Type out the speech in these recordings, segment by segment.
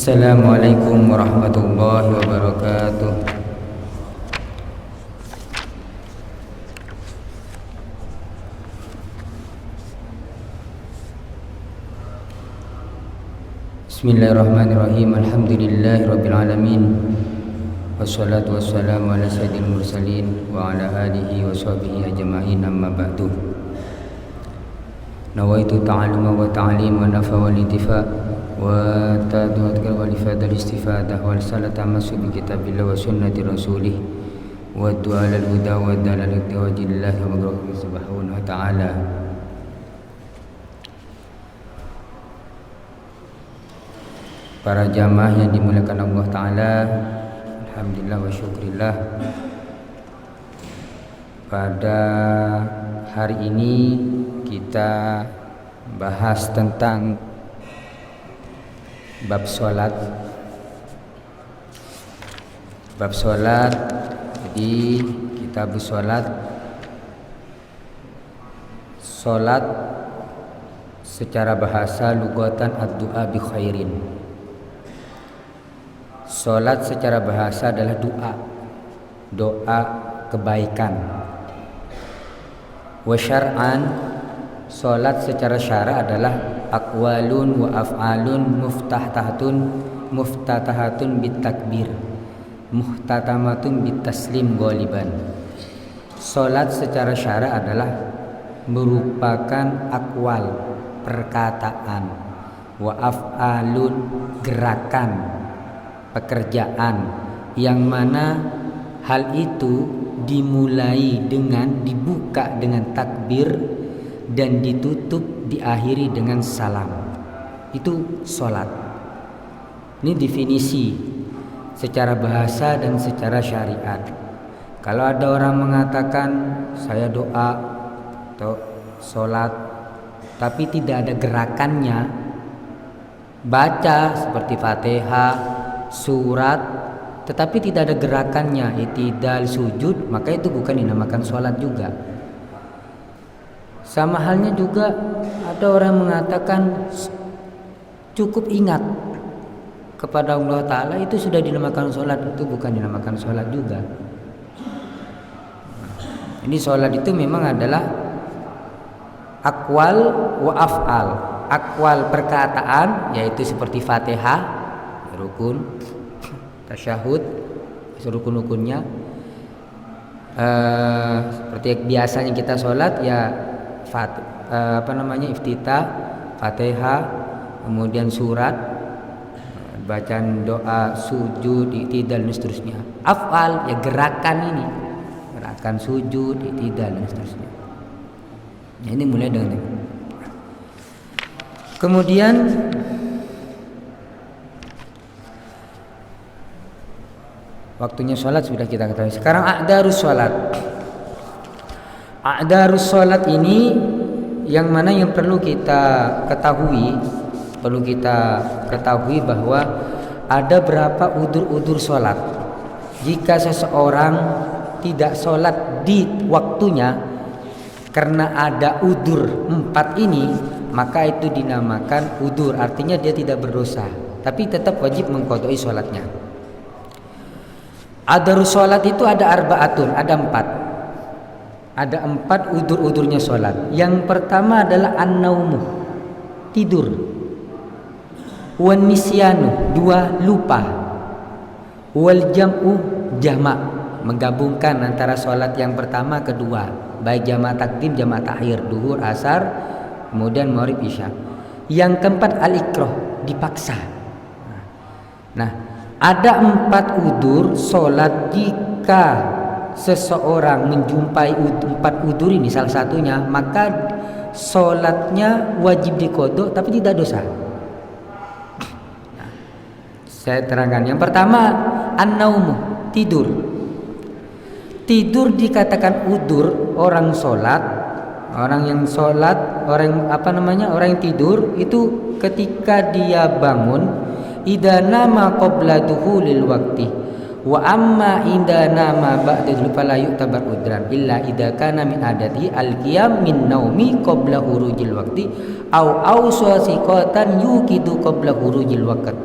Assalamualaikum warahmatullahi wabarakatuh. Bismillahirrahmanirrahim. Alhamdulillahirabbil alamin. Wassalatu wassalamu ala sayyidil mursalin wa ala alihi wa sahbihi ajma'in, amma ba'du. Nawaitu ta'alluma wa ta'lim wa nafa wal intifa wa ta'addu'atka wal ifadal istifadah wal salata masu bi kitabillah wa sunnati rasulih wa du'a lal huda wa dalal wajhillahi wa maghfirah subhanahu wa ta'ala. Para jamaah yang dimuliakan Allah Ta'ala, alhamdulillah wa syukrillah. Pada hari ini kita bahas tentang bab sholat. Bab sholat, jadi kitab sholat. Sholat secara bahasa lugatan ad-du'a bi khairin. Sholat secara bahasa adalah doa kebaikan. Wa syar'an, sholat secara syara adalah aqwalun wa af'alun muftatahatun bitakbir, muhtatamatun bitaslim ghaliban. Sholat secara syara adalah merupakan akwal, perkataan, wa af'alun, gerakan, pekerjaan, yang mana hal itu dimulai dengan dibuka dengan takbir dan ditutup diakhiri dengan salam. Itu sholat. Ini definisi secara bahasa dan secara syariat. Kalau ada orang mengatakan saya doa atau sholat tapi tidak ada gerakannya, baca seperti Fatihah, surat, tetapi tidak ada gerakannya, i'tidal, sujud, maka itu bukan dinamakan sholat juga. Sama halnya juga ada orang mengatakan cukup ingat kepada Allah Ta'ala, itu sudah dinamakan sholat, itu bukan dinamakan sholat juga. Ini sholat itu memang adalah akwal wa af'al. Akwal perkataan, yaitu seperti Fatihah, rukun, tasyahud, rukun-rukunnya, seperti biasanya kita sholat ya iftitah, Fatihah, kemudian surat, bacaan doa, sujud, i'tidal dan seterusnya. Af'al ya gerakan ini, gerakan sujud, i'tidal dan seterusnya. Nah, ini mulai dengan ini. Kemudian waktunya sholat sudah kita ketahui. Sekarang a'darus sholat. A'darus sholat ini yang mana yang perlu kita ketahui bahwa ada berapa udzur-udzur sholat. Jika seseorang tidak sholat di waktunya karena ada udzur 4 ini, maka itu dinamakan udzur. Artinya dia tidak berdosa, tapi tetap wajib mengqadai sholatnya. A'darus sholat itu ada arba'atun, ada 4. Ada 4 udzur-udzurnya sholat. Yang pertama adalah an-naumu, tidur. Wan nisyanu, 2, lupa. Wal jam'u, jamak, menggabungkan antara sholat yang pertama kedua, baik jamak takdim, jamak takhir, duhur, asar, kemudian maghrib, isya. Yang keempat al-ikrah, dipaksa. Nah, ada 4 udzur sholat. Jika seseorang menjumpai 4 udzur ini salah satunya, maka sholatnya wajib diqadha tapi tidak dosa. Nah, saya terangkan. Yang pertama an-naumu, tidur. Tidur dikatakan udzur orang sholat, orang yang tidur itu ketika dia bangun, idza nama qabla dukhulil waqti wa amma inda nama ba'da fala yu'tabar udran illa idza kana min adati al-qiyam min naumi qabla hurujil waqti au awsasiqatan yuqidu qabla hurujil waqt.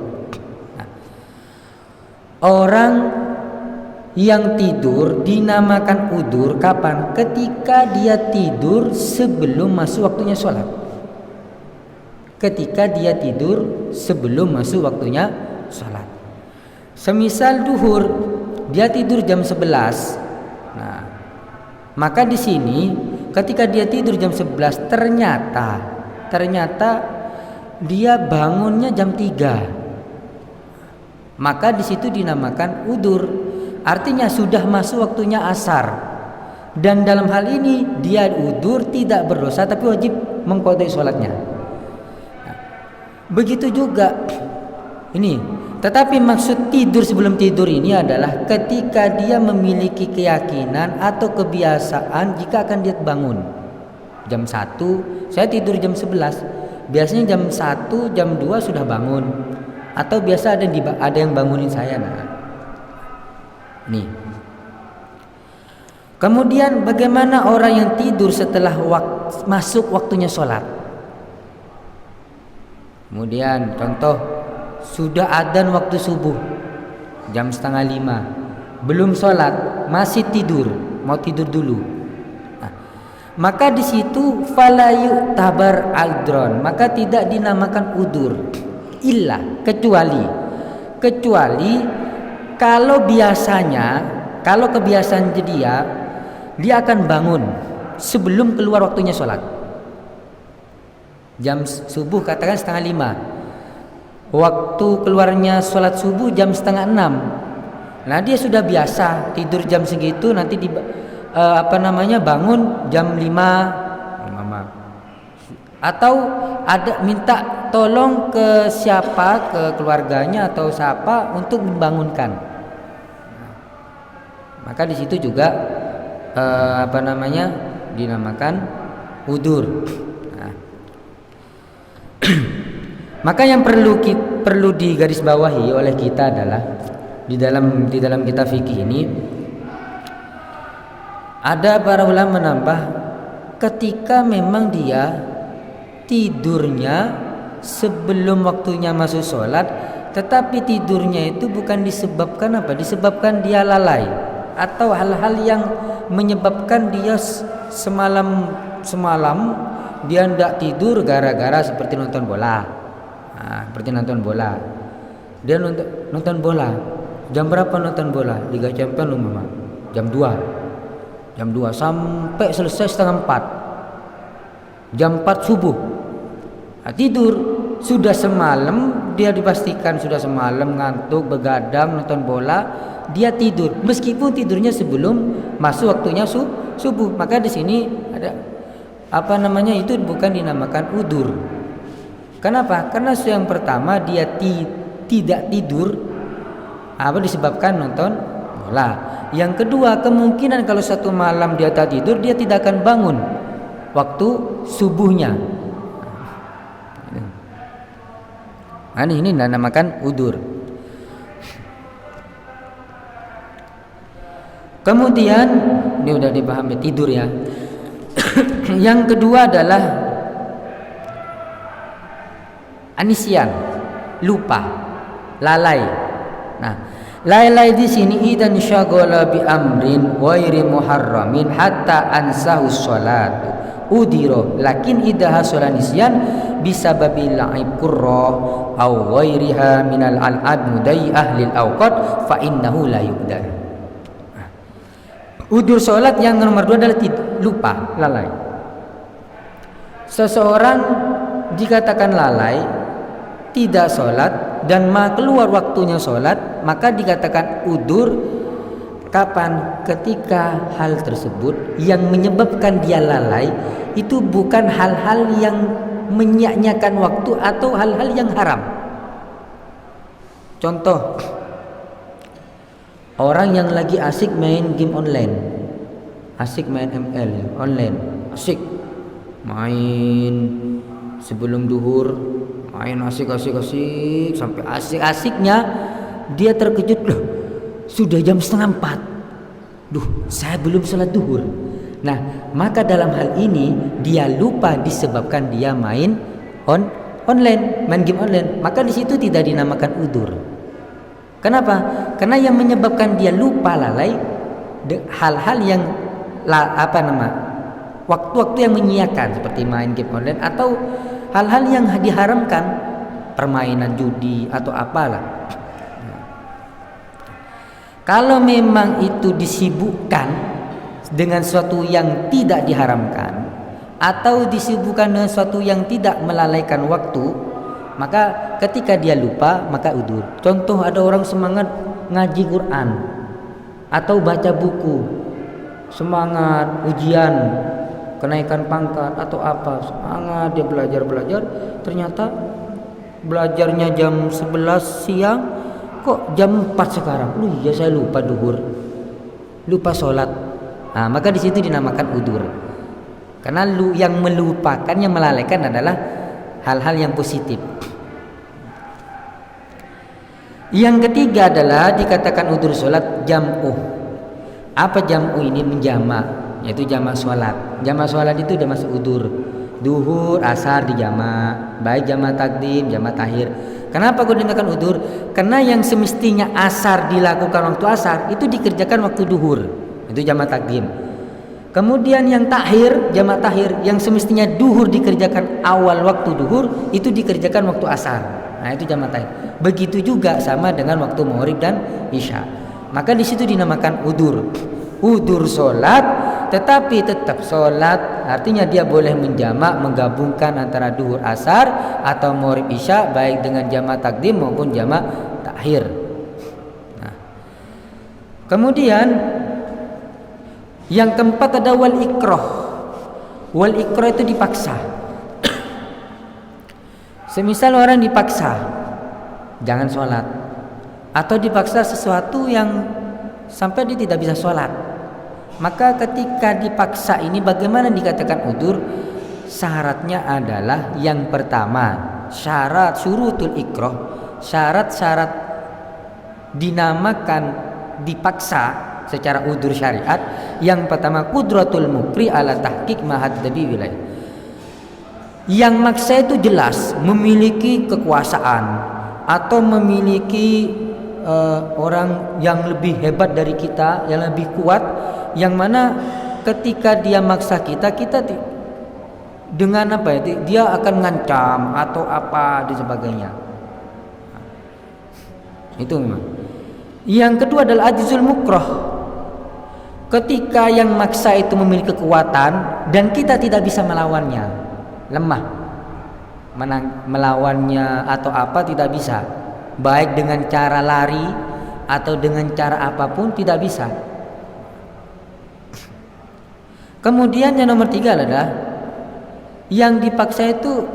Orang yang tidur dinamakan udur kapan? Ketika dia tidur sebelum masuk waktunya sholat. Ketika dia tidur sebelum masuk waktunya sholat. Semisal duhur, dia tidur jam 11. Nah, maka di sini ketika dia tidur jam 11 ternyata dia bangunnya jam 3. Maka di situ dinamakan udur. Artinya sudah masuk waktunya asar. Dan dalam hal ini dia udur tidak berdosa tapi wajib mengqadai sholatnya. Nah, begitu juga ini. Tetapi maksud tidur sebelum tidur ini adalah ketika dia memiliki keyakinan atau kebiasaan jika akan dia bangun jam 1, saya tidur jam 11. Biasanya jam 1, jam 2 sudah bangun. Atau biasa ada yang bangunin saya. Nah, nih. Kemudian bagaimana orang yang tidur setelah masuk waktunya sholat? Kemudian contoh, sudah adzan waktu subuh jam 4:30, belum sholat, masih tidur, mau tidur dulu. Nah, maka di situ falayu tabar aldron, maka tidak dinamakan udur. Kecuali kalau kebiasaan dia akan bangun sebelum keluar waktunya sholat. Jam subuh katakan 4:30, waktu keluarnya sholat subuh jam 5:30. Nah, dia sudah biasa tidur jam segitu, nanti bangun jam 5 atau ada minta tolong ke siapa, ke keluarganya atau siapa untuk membangunkan. Maka di situ juga dinamakan udur. Nah. Maka yang perlu digarisbawahi oleh kita adalah di dalam kitab fikih ini ada para ulama menambah ketika memang dia tidurnya sebelum waktunya masuk sholat, tetapi tidurnya itu bukan disebabkan disebabkan dia lalai atau hal-hal yang menyebabkan dia semalam dia tidak tidur gara-gara seperti nonton bola. Nah, seperti nonton bola, dia nonton bola. Jam berapa nonton bola? Liga Champions umpama jam 2 sampai selesai 3:30, jam 4 subuh. Nah, tidur sudah semalam, dia dipastikan sudah semalam ngantuk, begadang, nonton bola, dia tidur meskipun tidurnya sebelum masuk waktunya subuh. Maka di sini ada itu bukan dinamakan udur. Kenapa? Karena yang pertama dia tidak tidur disebabkan nonton bola. Yang kedua, kemungkinan kalau satu malam dia tak tidur, dia tidak akan bangun waktu subuhnya. Nah, ini dinamakan udur. Kemudian ini udah dipahami tidur ya. Yang kedua adalah anisyan, lupa, lalai. Nah, lalai di sini idan syaghala bi amrin ghairi muharramin hatta ansahu sholat udiro, lakin idha hasola nisyan bisa babil la'ib qurra au ghairiha minal al'ab mudai'ah lil awqat fa innahu la yuqdar. Udur sholat yang nomor 2 adalah lupa, lalai. Seseorang dikatakan lalai, tidak sholat dan keluar waktunya sholat, maka dikatakan udur. Kapan? Ketika hal tersebut yang menyebabkan dia lalai itu bukan hal-hal yang menyia-nyiakan waktu atau hal-hal yang haram. Contoh, orang yang lagi asik main game online, asik main ML online, asik main sebelum duhur, main asik sampai asik-asiknya dia terkejut, loh sudah jam 3:30, saya belum sholat duhur. Nah, maka dalam hal ini dia lupa disebabkan dia main online, main game online. Maka di situ tidak dinamakan udur. Kenapa? Karena yang menyebabkan dia lupa lalai hal-hal yang waktu-waktu yang menyiakan seperti main game online atau hal-hal yang diharamkan, permainan judi atau apalah. Kalau memang itu disibukkan dengan sesuatu yang tidak diharamkan atau disibukkan dengan sesuatu yang tidak melalaikan waktu, maka ketika dia lupa maka udzur. Contoh, ada orang semangat ngaji Quran atau baca buku, semangat ujian, kenaikan pangkat atau apa, semangat dia belajar, ternyata belajarnya jam 11 siang, kok jam 4 sekarang? Iya, saya lupa duhur, lupa sholat. Nah, maka di situ dinamakan udzur. Karena yang melupakan, yang melalaikan adalah hal-hal yang positif. Yang ketiga adalah dikatakan udzur sholat jam'u. Apa jam'u ini? Menjamak, yaitu jamak sholat. Jamak sholat itu udah masuk udzur. Duhur, asar dijamak, baik jamak takdim, jamak takhir. Kenapa kau dikatakan udzur? Karena yang semestinya asar dilakukan waktu asar itu dikerjakan waktu duhur, itu jamak takdim. Kemudian yang takhir, jamak takhir, yang semestinya duhur dikerjakan awal waktu duhur itu dikerjakan waktu asar. Nah, itu jamak takhir. Begitu juga sama dengan waktu maghrib dan isya. Maka di situ dinamakan udzur. Udzur sholat, tetapi tetap sholat, artinya dia boleh menjamak, menggabungkan antara duhur asar atau maghrib isya, baik dengan jamak takdim maupun jamak takhir. Nah, kemudian yang keempat ada wal ikrah. Wal ikrah itu dipaksa. Semisal orang dipaksa jangan sholat, atau dipaksa sesuatu yang sampai dia tidak bisa sholat, maka ketika dipaksa ini bagaimana dikatakan udzur? Syaratnya adalah yang pertama, syarat syurutul ikrah, syarat-syarat dinamakan dipaksa secara udzur syariat. Yang pertama, qudratul mukri ala tahqiq ma haddabi wilayah. Yang maksa itu jelas memiliki kekuasaan atau memiliki orang yang lebih hebat dari kita, yang lebih kuat, yang mana ketika dia maksa kita dengan apa ya, dia akan ngancam atau apa dan sebagainya. Itu memang. Yang kedua adalah ajzul mukrah. Ketika yang maksa itu memiliki kekuatan dan kita tidak bisa melawannya, lemah, melawannya atau apa tidak bisa, baik dengan cara lari atau dengan cara apapun tidak bisa. Kemudian yang nomor tiga adalah yang dipaksa itu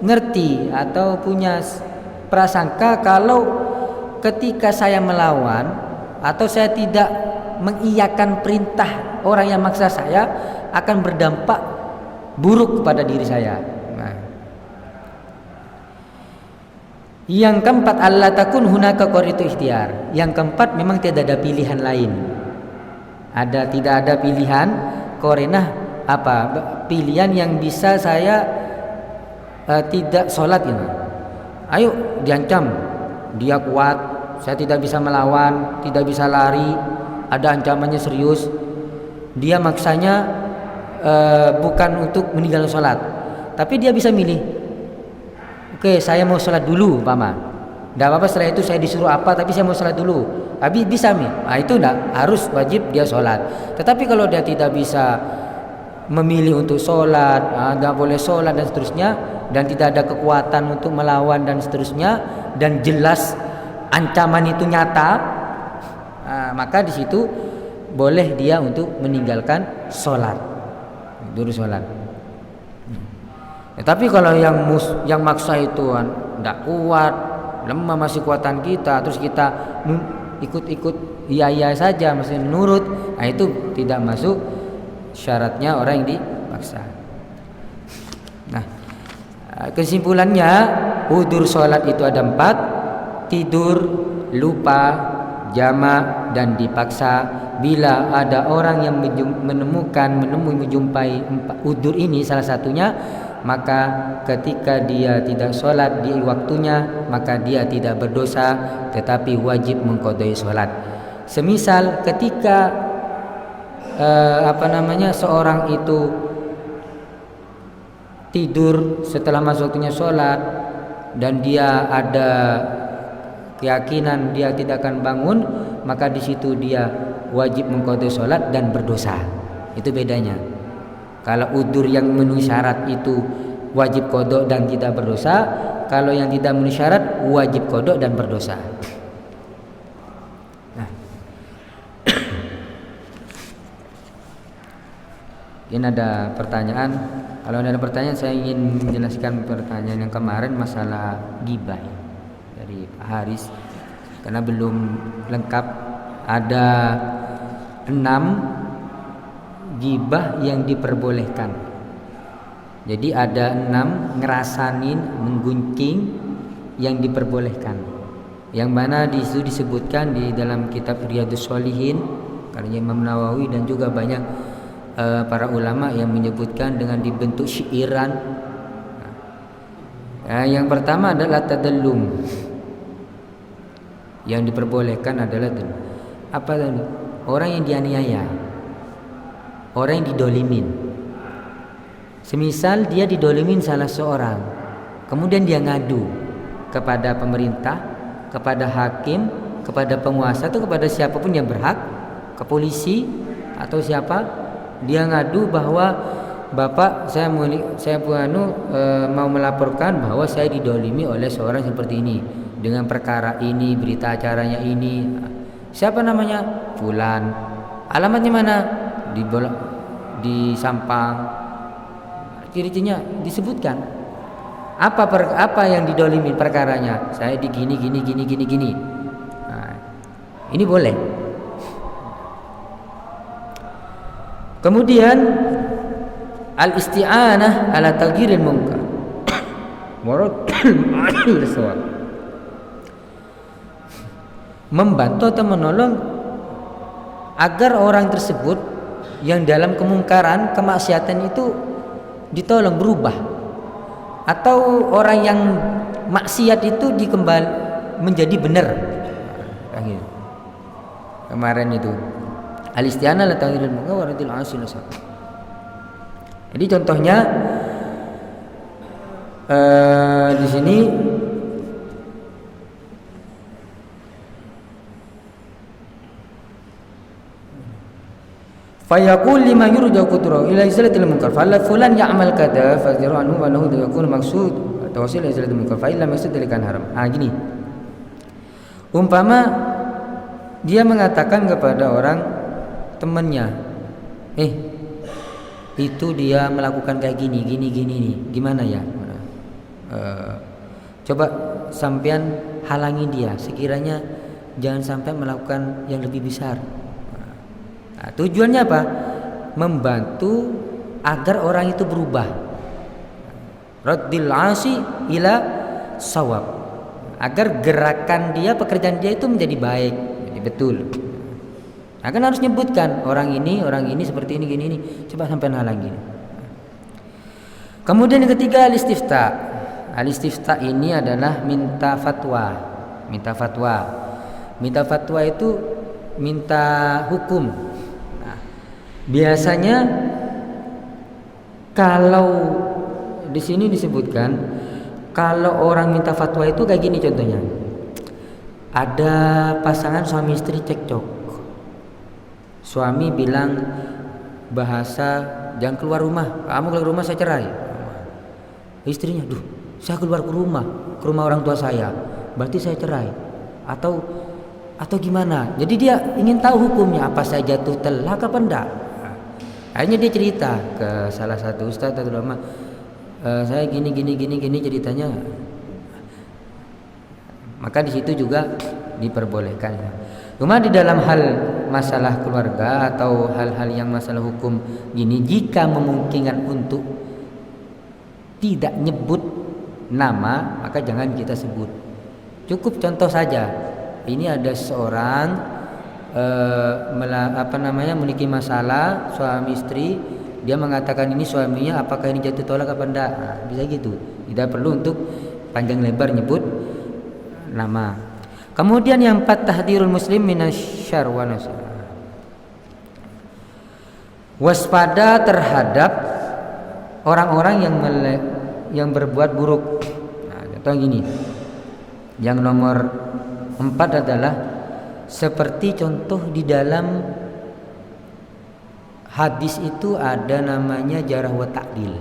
ngerti atau punya prasangka kalau ketika saya melawan atau saya tidak mengiyakan perintah orang yang maksa saya akan berdampak buruk kepada diri saya. Nah. Yang keempat, alla takun hunaka qaritu ikhtiar. Yang keempat, memang tidak ada pilihan lain. Tidak ada pilihan qarinah pilihan yang bisa saya tidak sholat ini. Ayo, diancam, dia kuat, saya tidak bisa melawan, tidak bisa lari, ada ancamannya serius. Dia maksanya bukan untuk meninggalkan sholat, tapi dia bisa milih. Oke, saya mau sholat dulu, Paman. Tidak apa-apa, setelah itu saya disuruh apa, tapi saya mau sholat dulu. Tapi bisa nih. Nah, itu tidak harus wajib dia sholat. Tetapi kalau dia tidak bisa memilih untuk sholat, tidak boleh sholat dan seterusnya, dan tidak ada kekuatan untuk melawan dan seterusnya, dan jelas ancaman itu nyata, maka di situ boleh dia untuk meninggalkan sholat, dulu sholat. Tapi kalau yang maksa itu tidak kuat, lemah masih kuatan kita, terus kita ikut iya saja, masih nurut, nah itu tidak masuk syaratnya orang yang dipaksa. Nah, kesimpulannya udzur sholat itu ada 4: tidur, lupa, jamak, dan dipaksa. Bila ada orang yang menjumpai udzur ini, salah satunya maka ketika dia tidak sholat di waktunya, maka dia tidak berdosa, tetapi wajib mengqadai sholat. Semisal ketika seorang itu tidur setelah masuk waktunya sholat dan dia ada keyakinan dia tidak akan bangun, maka di situ dia wajib mengqadai sholat dan berdosa. Itu bedanya. Kalau udzur yang memenuhi syarat itu wajib qada dan tidak berdosa, kalau yang tidak memenuhi syarat wajib qada dan berdosa. Nah. Ini ada pertanyaan. Kalau ada pertanyaan, saya ingin menjelaskan pertanyaan yang kemarin masalah ghibah dari Pak Haris, karena belum lengkap. Ada 6 ghibah yang diperbolehkan. Jadi ada 6 ngerasanin, menggunjing yang diperbolehkan. Yang mana di situ disebutkan di dalam kitab Riyadhus Shalihin karya Imam Nawawi, dan juga banyak para ulama yang menyebutkan dengan dibentuk syairan. Yang pertama adalah tadallum. Yang diperbolehkan adalah apa tadi? Orang yang dianiaya, orang yang didolimin. Semisal dia didolimin salah seorang, kemudian dia ngadu kepada pemerintah, kepada hakim, kepada penguasa atau kepada siapapun yang berhak, ke polisi atau siapa, dia ngadu bahwa Bapak, saya mau melaporkan bahwa saya didolimi oleh seorang seperti ini dengan perkara ini, berita acaranya ini. Siapa namanya? Fulan. Alamatnya mana? Di Sampang. Ciri-cirinya disebutkan. Apa yang didolimi perkaranya? Saya di gini. Nah, ini boleh. Kemudian al-isti'anah ala taghyiril munkar. Membantu atau menolong agar orang tersebut yang dalam kemungkaran, kemaksiatan itu ditolong berubah, atau orang yang maksiat itu menjadi benar. Kemarin itu al-isti'anah la taghyiril munkar wa radil asil. Jadi contohnya di sini fayaqul liman yurja qudrahu ila izalatil munkar fa la fulan ya'mal kada faziru anhu wa lahu yakun maksud tawassul ila izalatil munkar fa illa maksud dalikan haram. Gini. Umpama dia mengatakan kepada orang temannya, itu dia melakukan kayak gini nih, gimana ya? Coba sampean halangi dia, sekiranya jangan sampai melakukan yang lebih besar. Nah, tujuannya apa? Membantu agar orang itu berubah. Raddil asi ila sawab. Agar gerakan dia, pekerjaan dia itu menjadi baik, jadi betul. Nah, kan harus nyebutkan orang ini seperti ini gini. Coba sampean halangi. Kemudian yang ketiga al-istifta. Al-istifta ini adalah minta fatwa. Minta fatwa itu minta hukum. Nah, biasanya kalau di sini disebutkan kalau orang minta fatwa itu kayak gini contohnya. Ada pasangan suami istri cekcok. Suami bilang bahasa jangan keluar rumah. Kamu keluar rumah saya cerai. Istrinya, saya keluar ke rumah orang tua saya. Berarti saya cerai. Atau gimana? Jadi dia ingin tahu hukumnya, apa saya jatuh telak apa enggak. Akhirnya dia cerita ke salah satu ustaz atau ulama, saya gini ceritanya. Maka di situ juga diperbolehkan. Cuma di dalam hal masalah keluarga atau hal-hal yang masalah hukum gini, jika memungkinkan untuk tidak nyebut nama, maka jangan kita sebut. Cukup contoh saja. Ini ada seorang memiliki masalah suami istri Dia mengatakan ini suaminya, apakah ini jatuh tolak apa enggak? Nah, bisa gitu. Tidak perlu untuk panjang lebar nyebut nama. Kemudian yang 4, tahdirul muslim minasyarr wa nasr. Waspada terhadap orang-orang yang berbuat buruk. Nah, contoh gini. Yang nomor 4 adalah seperti contoh di dalam hadis itu ada namanya jarh wa ta'dil.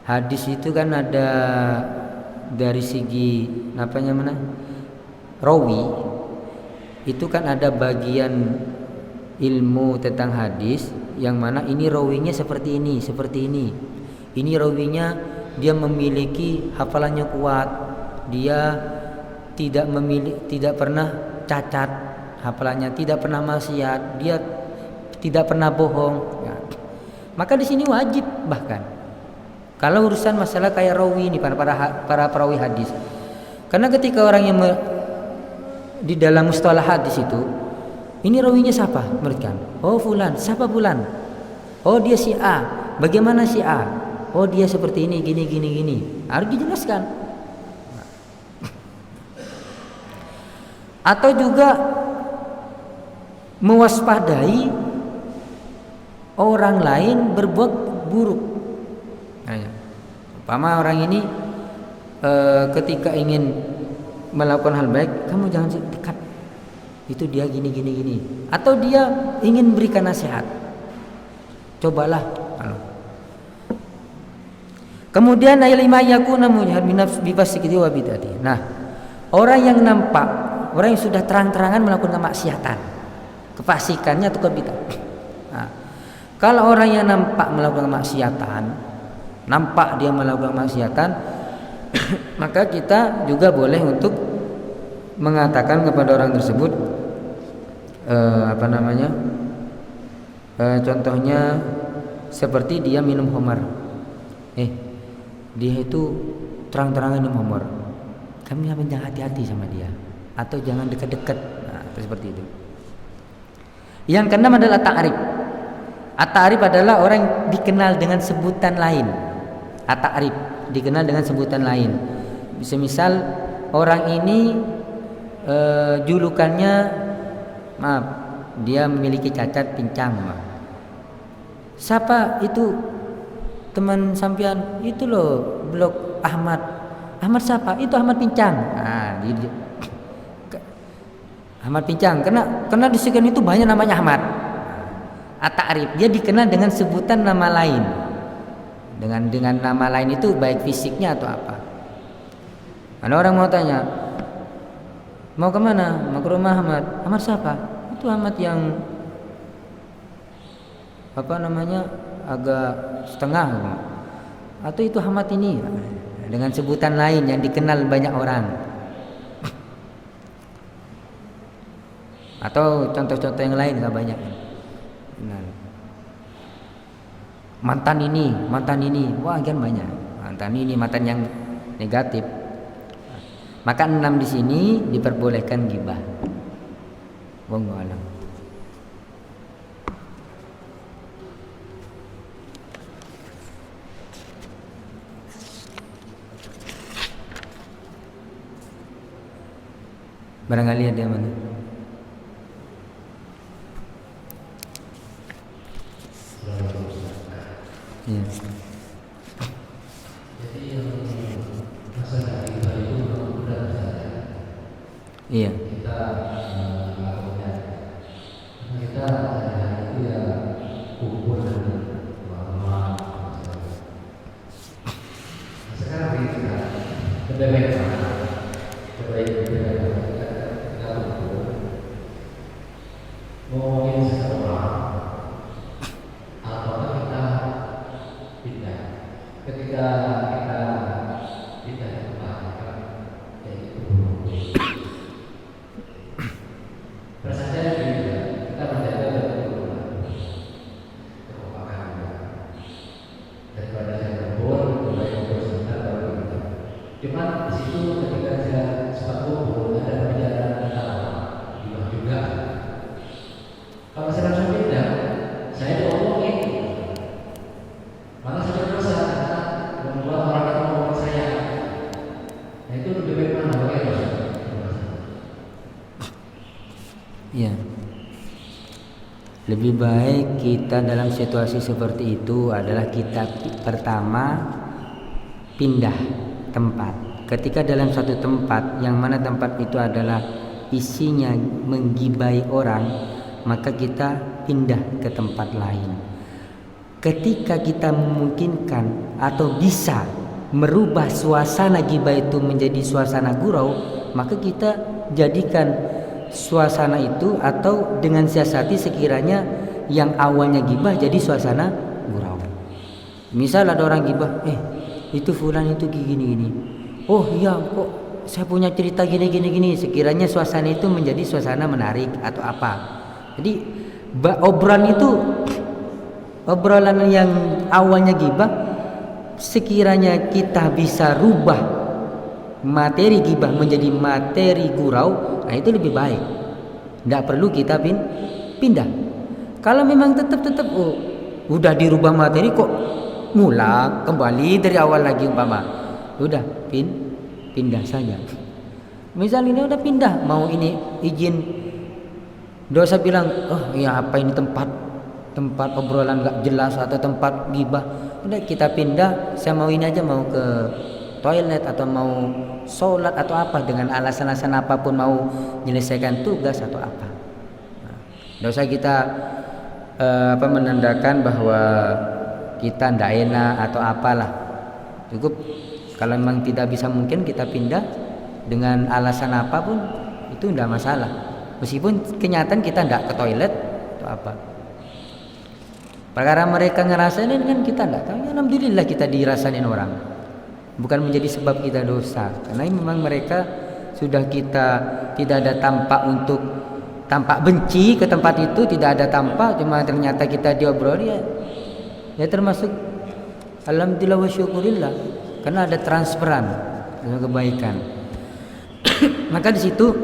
Hadis itu kan ada dari segi rawi itu kan ada bagian ilmu tentang hadis yang mana ini rawinya seperti ini. Ini rawinya dia memiliki hafalannya kuat, dia tidak pernah cacat hafalannya, tidak pernah maksiat, dia tidak pernah bohong. Ya. Maka di sini wajib bahkan kalau urusan masalah kayak rawi ini para perawi hadis. Karena ketika orang yang di dalam mustalah hadis itu, ini rawinya siapa? Mereka, oh fulan, siapa fulan? Oh dia si A. Bagaimana si A? Oh dia seperti ini, gini. Harus dijelaskan. Atau juga mewaspadai orang lain berbuat buruk. Umpama orang ini ketika ingin melakukan hal baik, kamu jangan dekat. Itu dia gini. Atau dia ingin berikan nasihat, cobalah. Kemudian ayat 5 yakuna mujahid bi fasiki wa bid'ati. Nah, orang yang nampak, orang yang sudah terang-terangan melakukan kemaksiatan, kefasikannya atau kebid'ah. Nah, kalau orang yang nampak melakukan kemaksiatan, maka kita juga boleh untuk mengatakan kepada orang tersebut contohnya seperti dia minum khamar. Dia itu terang-terangan minum khamar. Kami jangan hati-hati sama dia atau jangan dekat-dekat. Nah, seperti itu. Yang keenam adalah ta'rif. At-ta'rif adalah orang yang dikenal dengan sebutan lain. At-ta'rif dikenal dengan sebutan lain. Misal orang ini julukannya, dia memiliki cacat pincang. Siapa itu teman sampean? Itu loh blok Ahmad. Ahmad siapa? Itu Ahmad pincang. Nah, Ahmad pincang. Karena di sekian itu banyak namanya Ahmad. At-ta'rif, dia dikenal dengan sebutan nama lain. Dengan nama lain itu baik fisiknya atau apa. Ada orang mau tanya, mau kemana? Mau ke rumah Ahmad. Ahmad siapa? Itu Ahmad yang agak setengah. Atau itu Ahmad ini dengan sebutan lain yang dikenal banyak orang. Atau contoh-contoh yang lain nggak banyak. Mantan ini, wah kan banyak. Mantan yang negatif. Maka 6 di sini diperbolehkan ghibah. Wallahu a'lam. Barangkali ada yang mana? Ya. Jadi yang masalah kita itu mudah saja. Iya. Kita melakukannya. Kita itu ya kumpul dengan ulama. Sekarang kita berbeda. Kita kumpul ngomongin seseorang. Ketika kita tempat yaitu persamaan juga kita menjaga kekompakan daripada saya berbol mulai ngobrol sebentar baru kita. Cuman di situ ketika saya sempat ngobrol ada perjalanan juga. Kalau saya langsung pindah, saya diomongin orang itu ngomong saya. Nah itu lebih baik mana bagaimana? Ya. Lebih baik kita dalam situasi seperti itu adalah kita pertama pindah tempat. Ketika dalam satu tempat yang mana tempat itu adalah isinya menggibai orang, maka kita pindah ke tempat lain. Ketika kita memungkinkan atau bisa merubah suasana gibah itu menjadi suasana gurau, maka kita jadikan suasana itu atau dengan siasati sekiranya yang awalnya gibah jadi suasana gurau. Misal ada orang gibah, itu fulan itu gini. Oh iya, kok saya punya cerita gini. Sekiranya suasana itu menjadi suasana menarik atau apa. Jadi obrolan yang awalnya gibah, sekiranya kita bisa rubah materi gibah menjadi materi gurau, nah itu lebih baik. Tidak perlu kita pindah. Kalau memang tetap udah dirubah materi kok ngulang kembali dari awal lagi umpama, udah pindah saja. Misal ini udah pindah, mau ini izin, dosa bilang, oh iya apa ini tempat obrolan gak jelas atau tempat gibah, udah kita pindah. Saya mau ini aja, mau ke toilet atau mau sholat atau apa, dengan alasan-alasan apapun, mau menyelesaikan tugas atau apa. Tidak usah kita menandakan bahwa kita ndak enak atau apalah. Cukup kalau memang tidak bisa, mungkin kita pindah dengan alasan apapun, itu tidak masalah. Meskipun kenyataan kita ndak ke toilet atau apa. Perkara mereka ngerasain kan kita ndak tahu. Alhamdulillah kita dirasain orang. Bukan menjadi sebab kita dosa, karena memang mereka sudah kita tidak ada tampak benci ke tempat itu, tidak ada tampak, cuma ternyata kita diobrol ya termasuk alhamdulillah wa syukurillah, karena ada transferan dengan kebaikan. Maka di situ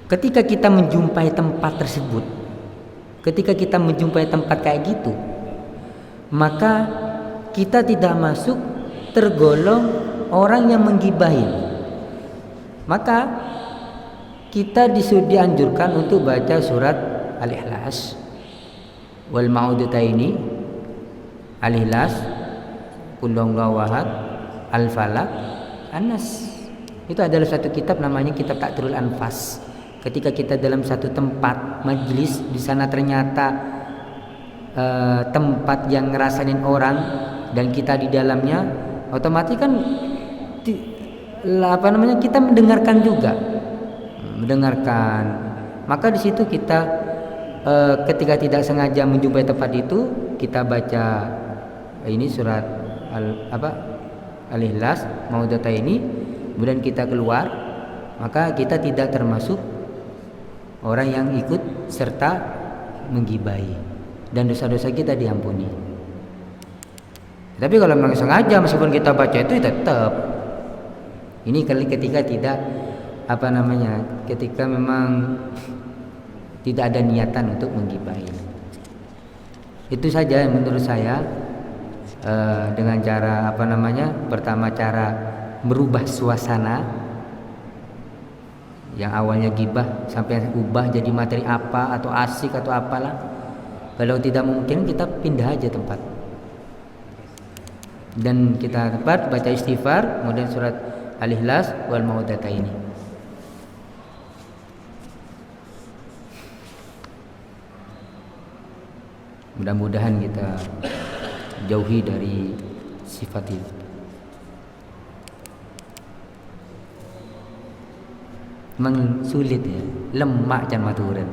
ketika kita menjumpai tempat tersebut, ketika kita menjumpai tempat kayak gitu, maka kita tidak masuk tergolong orang yang menggibahin. Maka kita dianjurkan untuk baca surat Al-Ikhlas, wal Ma'udataini, Al-Ikhlas, Qul huwallahu ahad, Al-Falaq, An-Nas. Itu adalah satu kitab namanya kitab Ta'thirul Anfas. Ketika kita dalam satu tempat majlis, di sana ternyata tempat yang ngerasain orang dan kita di dalamnya, otomatis kan kita mendengarkan juga, maka di situ kita ketika tidak sengaja menjumpai tempat itu, kita baca ini surat Al-Ikhlas, Ma'udataini, kemudian kita keluar, maka kita tidak termasuk orang yang ikut serta menggibahi, dan dosa-dosa kita diampuni. Tapi kalau memang sengaja, meskipun kita baca itu tetap, ini ketika tidak ketika memang tidak ada niatan untuk menggibahi. Itu saja yang menurut saya, dengan cara pertama cara merubah suasana yang awalnya gibah sampai ubah jadi materi apa atau asik atau apalah. Kalau tidak mungkin, kita pindah aja tempat. Dan kita dapat baca istighfar, kemudian surat Al-Ikhlas wal Ma'udataini. Mudah-mudahan kita jauhi dari sifat itu. Memang sulit ya, lemak can maturan.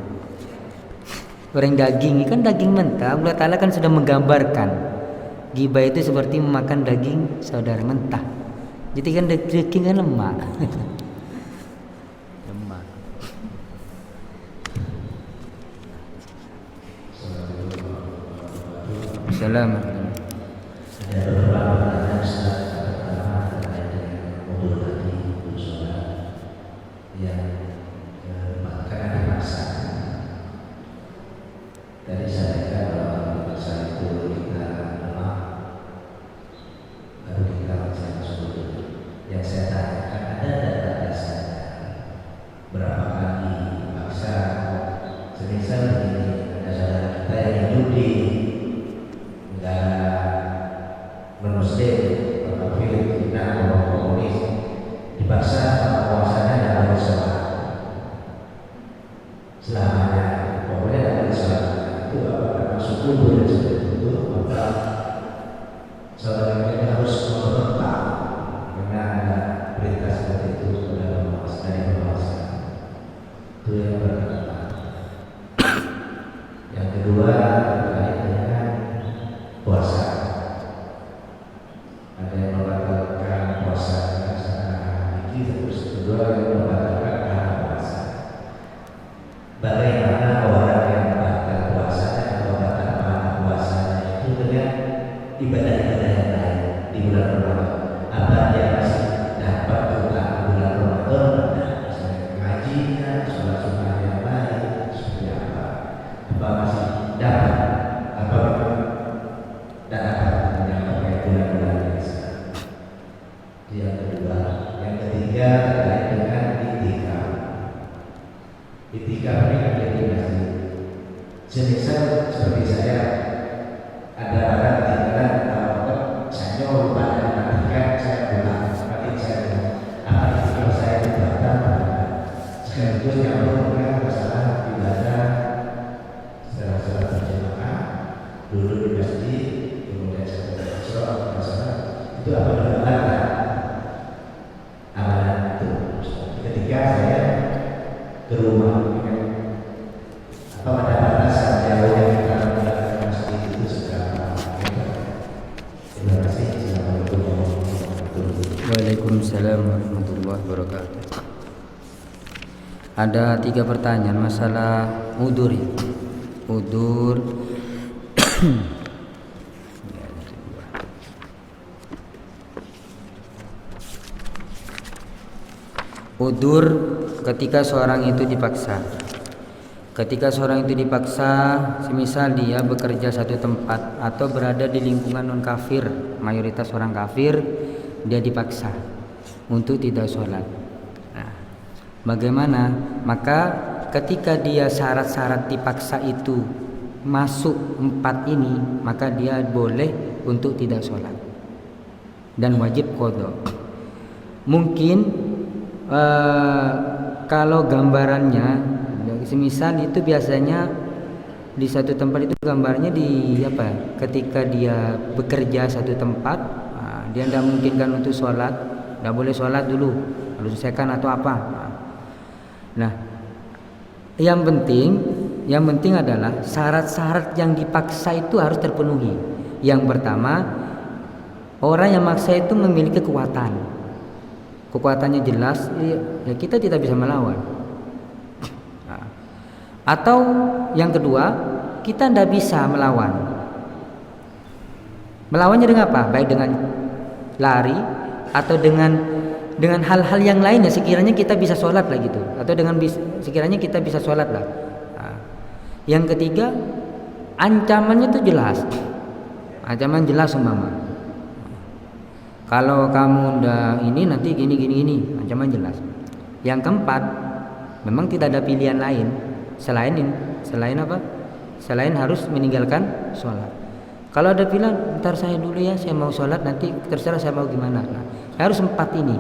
Orang daging kan daging mentah, Allah Ta'ala kan sudah menggambarkan gibah itu seperti memakan daging saudara mentah. Jadi kan daging kan lemak. Lemak. Assalamualaikum. seorang ini harus memberontak karena ada perintah seperti itu kepada dari penguasa. Itu yang pertama. Yang kedua terkait dengan puasa. Ada yang membatalkan puasa karena terus kedua yang membatalkan karena puasa. Bagaimana orang yang batal puasanya atau batal karena puasanya itu dengan ibadah-ibadah yang lain di bulan Ramadan? Apa dia masih dapat tentang bulan Ramadan? Misalnya ngajinya, sholat sunnah yang lain, seperti apa? Apa masih dapat? Apa dan apa yang terkait bulan-bulan biasa? Yang kedua, yang ketiga terkait dengan itikaf. Itikaf ini kan jadi masjid. Semisal seperti saya ada orang tinggalan saya lupa dan ketika saya pulang, tapi saya apa itikaf saya itu batal. Sekaligus yang merupakan masalah ibadah secara sholat berjamaah, duduk di masjid, kemudian saya sholat masalah itu apa benar? Amalan itu. Ketika saya ke rumah, atau ada batasan jauh yang kita melakukan masjid itu sekarang. Terima kasih. Assalamualaikum warahmatullahi wabarakatuh. Waalaikumsalam warahmatullahi wabarakatuh. Ada 3 pertanyaan masalah udur ya. Udur udur ketika seorang itu dipaksa. Ketika seorang itu dipaksa, semisal dia bekerja satu tempat atau berada di lingkungan non kafir, mayoritas orang kafir, dia dipaksa untuk tidak sholat. Nah, bagaimana? Maka ketika dia syarat-syarat dipaksa itu masuk 4 ini, maka dia boleh untuk tidak sholat dan wajib qadha. Mungkin kalau gambarannya semisal itu biasanya di satu tempat itu gambarnya di apa? Ketika dia bekerja satu tempat, dia tidak mungkin kan untuk sholat, tidak boleh sholat dulu, harus selesaikan atau apa. Nah, yang penting adalah syarat-syarat yang dipaksa itu harus terpenuhi. Yang pertama, orang yang maksa itu memiliki kekuatannya jelas, ya kita tidak bisa melawan. Atau yang kedua, kita tidak bisa melawan. Melawannya dengan apa? Baik dengan lari atau dengan hal-hal yang lain ya sekiranya kita bisa sholat lah gitu, atau dengan sekiranya kita bisa sholat lah. Yang ketiga, ancamannya itu jelas. Ancaman jelas umpama. Kalau kamu udah ini nanti gini, ancaman jelas. Yang keempat, memang tidak ada pilihan lain selain apa? Selain harus meninggalkan sholat. Kalau ada pilihan, ntar saya dulu ya, saya mau sholat, nanti terserah saya mau gimana. Nah, harus 4 ini.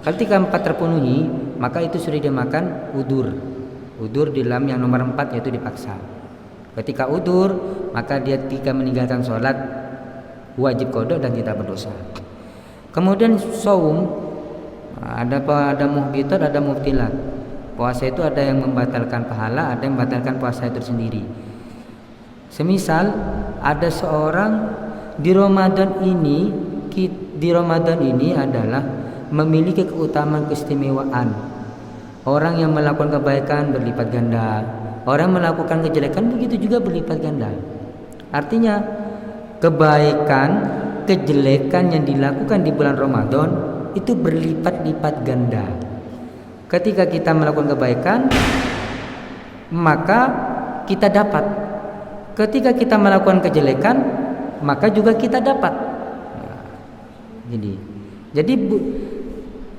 Ketika 4 terpenuhi, maka itu sudah dinamakan udur. Udur di dalam yang nomor 4 yaitu dipaksa. Ketika udur, maka dia ketika meninggalkan sholat wajib qadha dan tidak berdosa. Kemudian saum, ada muhbitat, ada mubtilat. Puasa itu ada yang membatalkan pahala, ada yang membatalkan puasa itu sendiri. Semisal ada seorang di Ramadan ini adalah memiliki keutamaan keistimewaan. Orang yang melakukan kebaikan berlipat ganda, orang melakukan kejelekan begitu juga berlipat ganda. Artinya kebaikan, kejelekan yang dilakukan di bulan Ramadan itu berlipat-lipat ganda. Ketika kita melakukan kebaikan, maka kita dapat. Ketika kita melakukan kejelekan, maka juga kita dapat. Jadi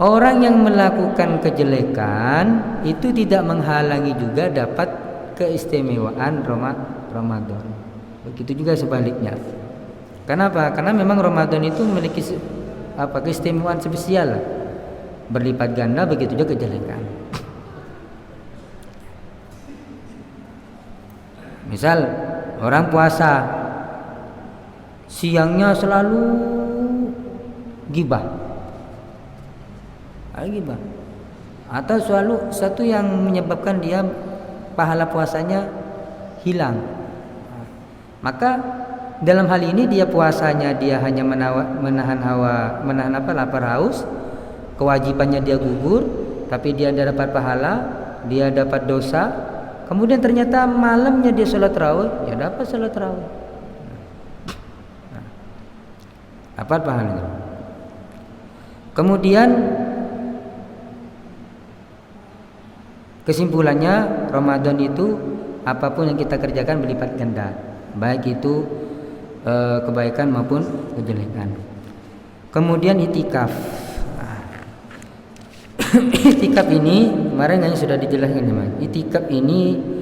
orang yang melakukan kejelekan itu tidak menghalangi juga dapat keistimewaan Ramadan. Begitu juga sebaliknya. Kenapa? Karena memang Ramadan itu memiliki keistimewaan spesial, berlipat ganda, begitu juga kejelekan. Misal orang puasa siangnya selalu Gibah. Gibah. Atau selalu satu yang menyebabkan dia pahala puasanya hilang. Maka dalam hal ini dia puasanya dia hanya menahan lapar haus, kewajibannya dia gugur, tapi dia tidak dapat pahala, dia dapat dosa. Kemudian ternyata malamnya dia sholat tarawih, ya dapat sholat tarawih. Dapat pahalanya. Kemudian kesimpulannya, Ramadan itu apapun yang kita kerjakan berlipat ganda, baik itu kebaikan maupun kejelekan. Kemudian itikaf. Itikaf ini kemarin yang sudah dijelaskan teman. Itikaf ini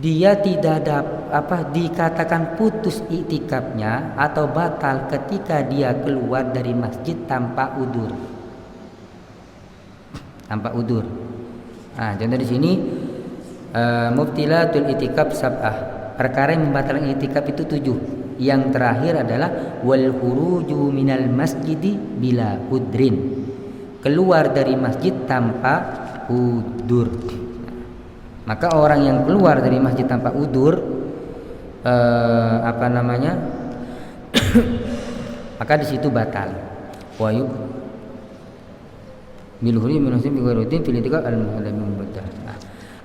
dia tidak dikatakan putus itikafnya atau batal ketika dia keluar dari masjid tanpa udzur. Tanpa udzur. Nah, contoh di sini mubtilatul itikaf sab'ah. Perkara yang membatalkan itikaf itu 7. Yang terakhir adalah wal khuruju minal masjidi bila udrin. Keluar dari masjid tanpa udzur. Maka orang yang keluar dari masjid tanpa udzur maka di situ batal. Wayu bilhuri minasib biwarutin fil itikaf al-muhaddim mubadah.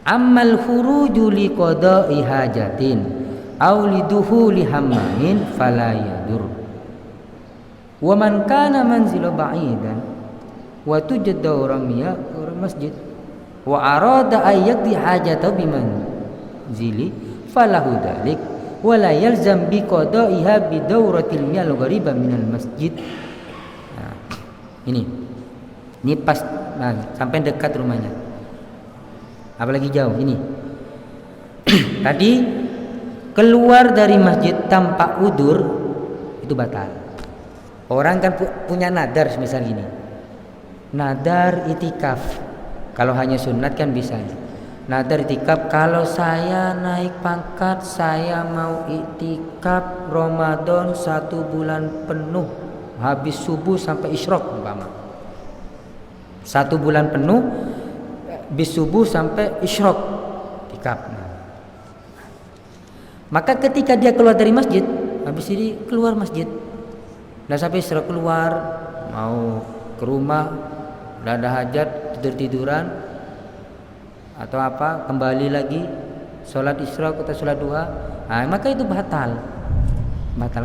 Ammal khuruju li qada'i hajatin aw li dukhuli hammamin fala yadur. Wa man kana manzilu ba'idan wa tujaddu ramiya masjid wa arada ayyati hajatahu bimanzili falahu dzalik wa la yalzam bi qada'iha bi dawratil miyal ghariba minal masjid. Nah, ini pas sampai dekat rumahnya, apalagi jauh ini. Tadi keluar dari masjid tanpa udzur itu batal. Orang kan punya nadar misal gini, nadar itikaf. Kalau hanya sunat kan bisa. Nadar itikaf, kalau saya naik pangkat, saya mau itikaf Ramadan 1 bulan penuh, habis subuh sampai isyraq umpama. 1 bulan penuh, habis subuh sampai isyraq itikaf. Maka ketika dia keluar dari masjid, habis ini keluar masjid, dan sampai isyraq keluar, mau ke rumah, udah ada hajat, tiduran atau apa, kembali lagi sholat isyraq atau sholat duha, maka itu batal.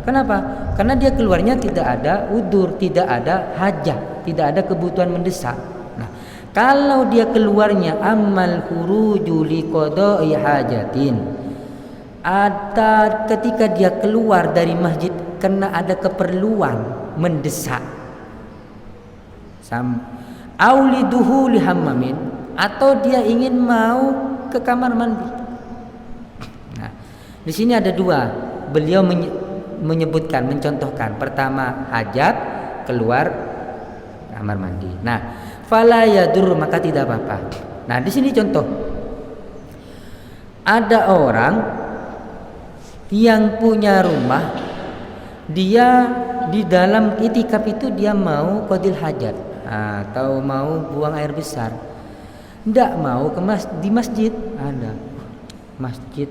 Kenapa? Karena dia keluarnya tidak ada udzur, tidak ada hajat, tidak ada kebutuhan mendesak. Nah, kalau dia keluarnya amal khuruju li qada'i hajatin, ada ketika dia keluar dari masjid karena ada keperluan mendesak, auliduhu lihammamin, atau dia ingin mau ke kamar mandi. Nah, di sini ada 2. Beliau menyebutkan, mencontohkan. Pertama hajat, keluar kamar mandi. Nah, fala yadur, maka tidak apa-apa. Nah, di sini contoh. Ada orang yang punya rumah, dia di dalam itikaf itu dia mau qadil hajat atau mau buang air besar, tidak mau di masjid. Ada masjid,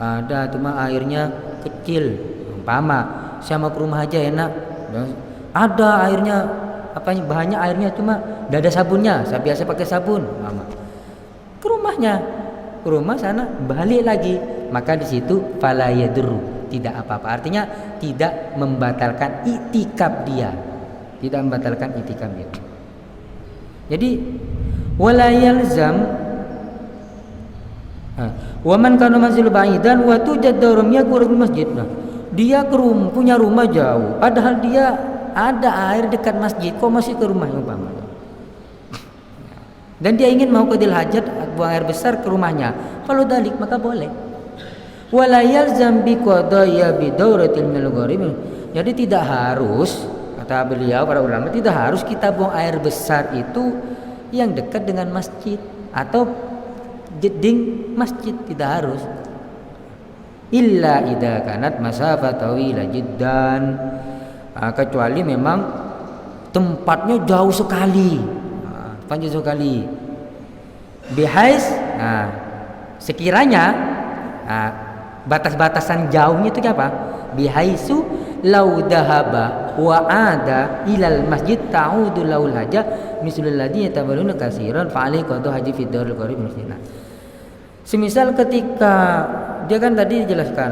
ada cuma airnya kecil, umpama saya mau ke rumah aja enak, ada airnya banyak airnya, cuma tidak ada sabunnya, saya biasa pakai sabun, umpama ke rumah sana balik lagi, maka di situ fala yadurru, tidak apa-apa. Artinya tidak membatalkan itikaf dia, tidak membatalkan itikaf dia. Jadi wala yalzam wa man kana manzilu ba'idan wa tujaddu ramiyatu masjid. Nah, dia punya rumah jauh, padahal dia ada air dekat masjid, kok masih ke rumahnya umpama. Dan dia ingin mau qadil hajat, buang air besar ke rumahnya, kalau dalik maka boleh. Wala yalzam bi qadaya bi dawratil mil gharib. Jadi tidak harus, kata beliau para ulama, tidak harus kita buang air besar itu yang dekat dengan masjid atau jeding masjid, tidak harus. Illa idza kanat masafah tawila jiddan, kecuali memang tempatnya jauh sekali, tempatnya jauh sekali. Bihais, sekiranya batas-batasan jauhnya itu apa? Bihaisu lau dahaba wa ada ilal masjid ta'udu laul haja mislul ladzi yatabaluna katsiran fa alaihi qadu haji fi darul qarib muslimah. Semisal ketika dia kan tadi dijelaskan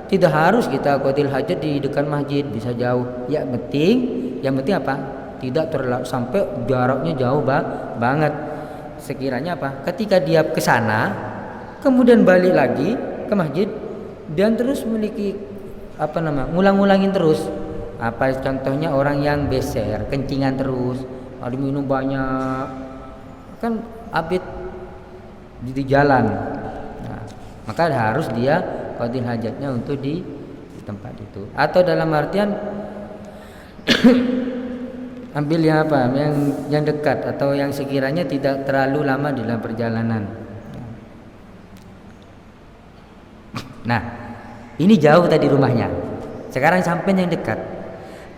tidak harus kita qadil hajat di dekat masjid, bisa jauh. Yang penting apa? Tidak terlalu sampai jaraknya jauh banget. Sekiranya apa? Ketika dia ke sana kemudian balik lagi ke masjid dan terus memiliki ngulang-ngulangin terus. Apa contohnya orang yang beser, kencingan terus, ada minum banyak, kan abid di jalan. Nah, maka harus dia qadil hajatnya untuk di tempat itu. Atau dalam artian ambil yang yang dekat atau yang sekiranya tidak terlalu lama di dalam perjalanan. Nah, ini jauh tadi rumahnya. Sekarang sampai yang dekat.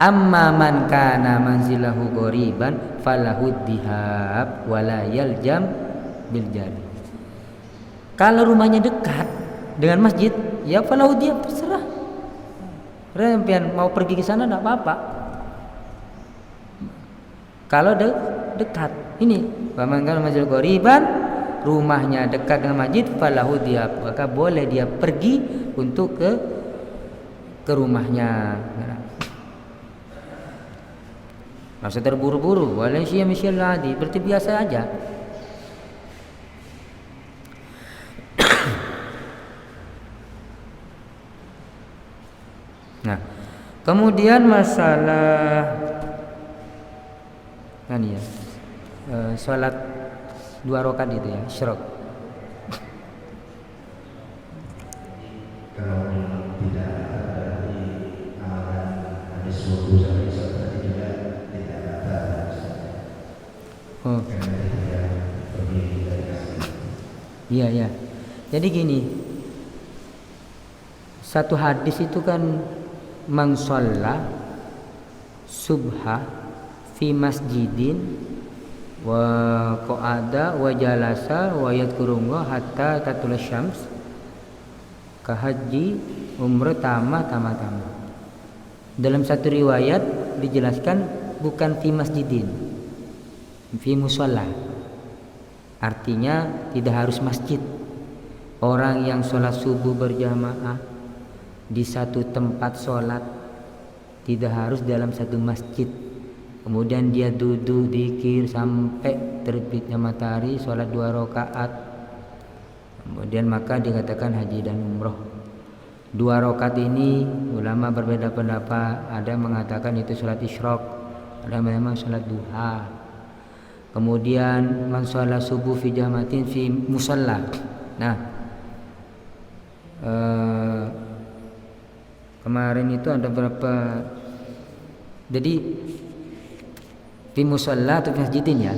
Amma man kana manzilahu qoriban falahu dhihab wala yaljam bil jari. Kalau rumahnya dekat dengan masjid, ya falahu dia terserah. Rempian mau pergi ke sana enggak apa-apa. Kalau dekat, ini man kana manzilahu qoriban, rumahnya dekat dengan masjid, falahu dhihab, maka boleh dia pergi untuk ke rumahnya. Masa terburu-buru, boleh sih misil lagi, berarti biasa aja. Nah, kemudian masalah kan ya, sholat 2 rakaat itu ya, isyraq. Kalau tidak berarti amalan ada subuh sampai berarti juga tidak ada. Karena tidak pergi dari asli. Iya. Jadi gini, satu hadis itu kan man shalla subha fi masjidin wa qa'ada wa jalasa wa yadhkurullah hatta tatul syams ka haji umrah tama. Dalam satu riwayat dijelaskan bukan fi masjidin, fi musalla. Artinya tidak harus masjid. Orang yang sholat subuh berjamaah di satu tempat sholat, tidak harus dalam satu masjid. Kemudian dia duduk zikir sampai terbitnya matahari, sholat 2 rakaat. Kemudian maka dikatakan haji dan umroh. 2 rakaat ini ulama berbeda pendapat. Ada yang mengatakan itu sholat isyraq, ada yang memang sholat duha. Kemudian man sholat subuh fi jamatin fi musalla. Nah, kemarin itu ada berapa? Jadi fi musalla atau fi masjidin ya.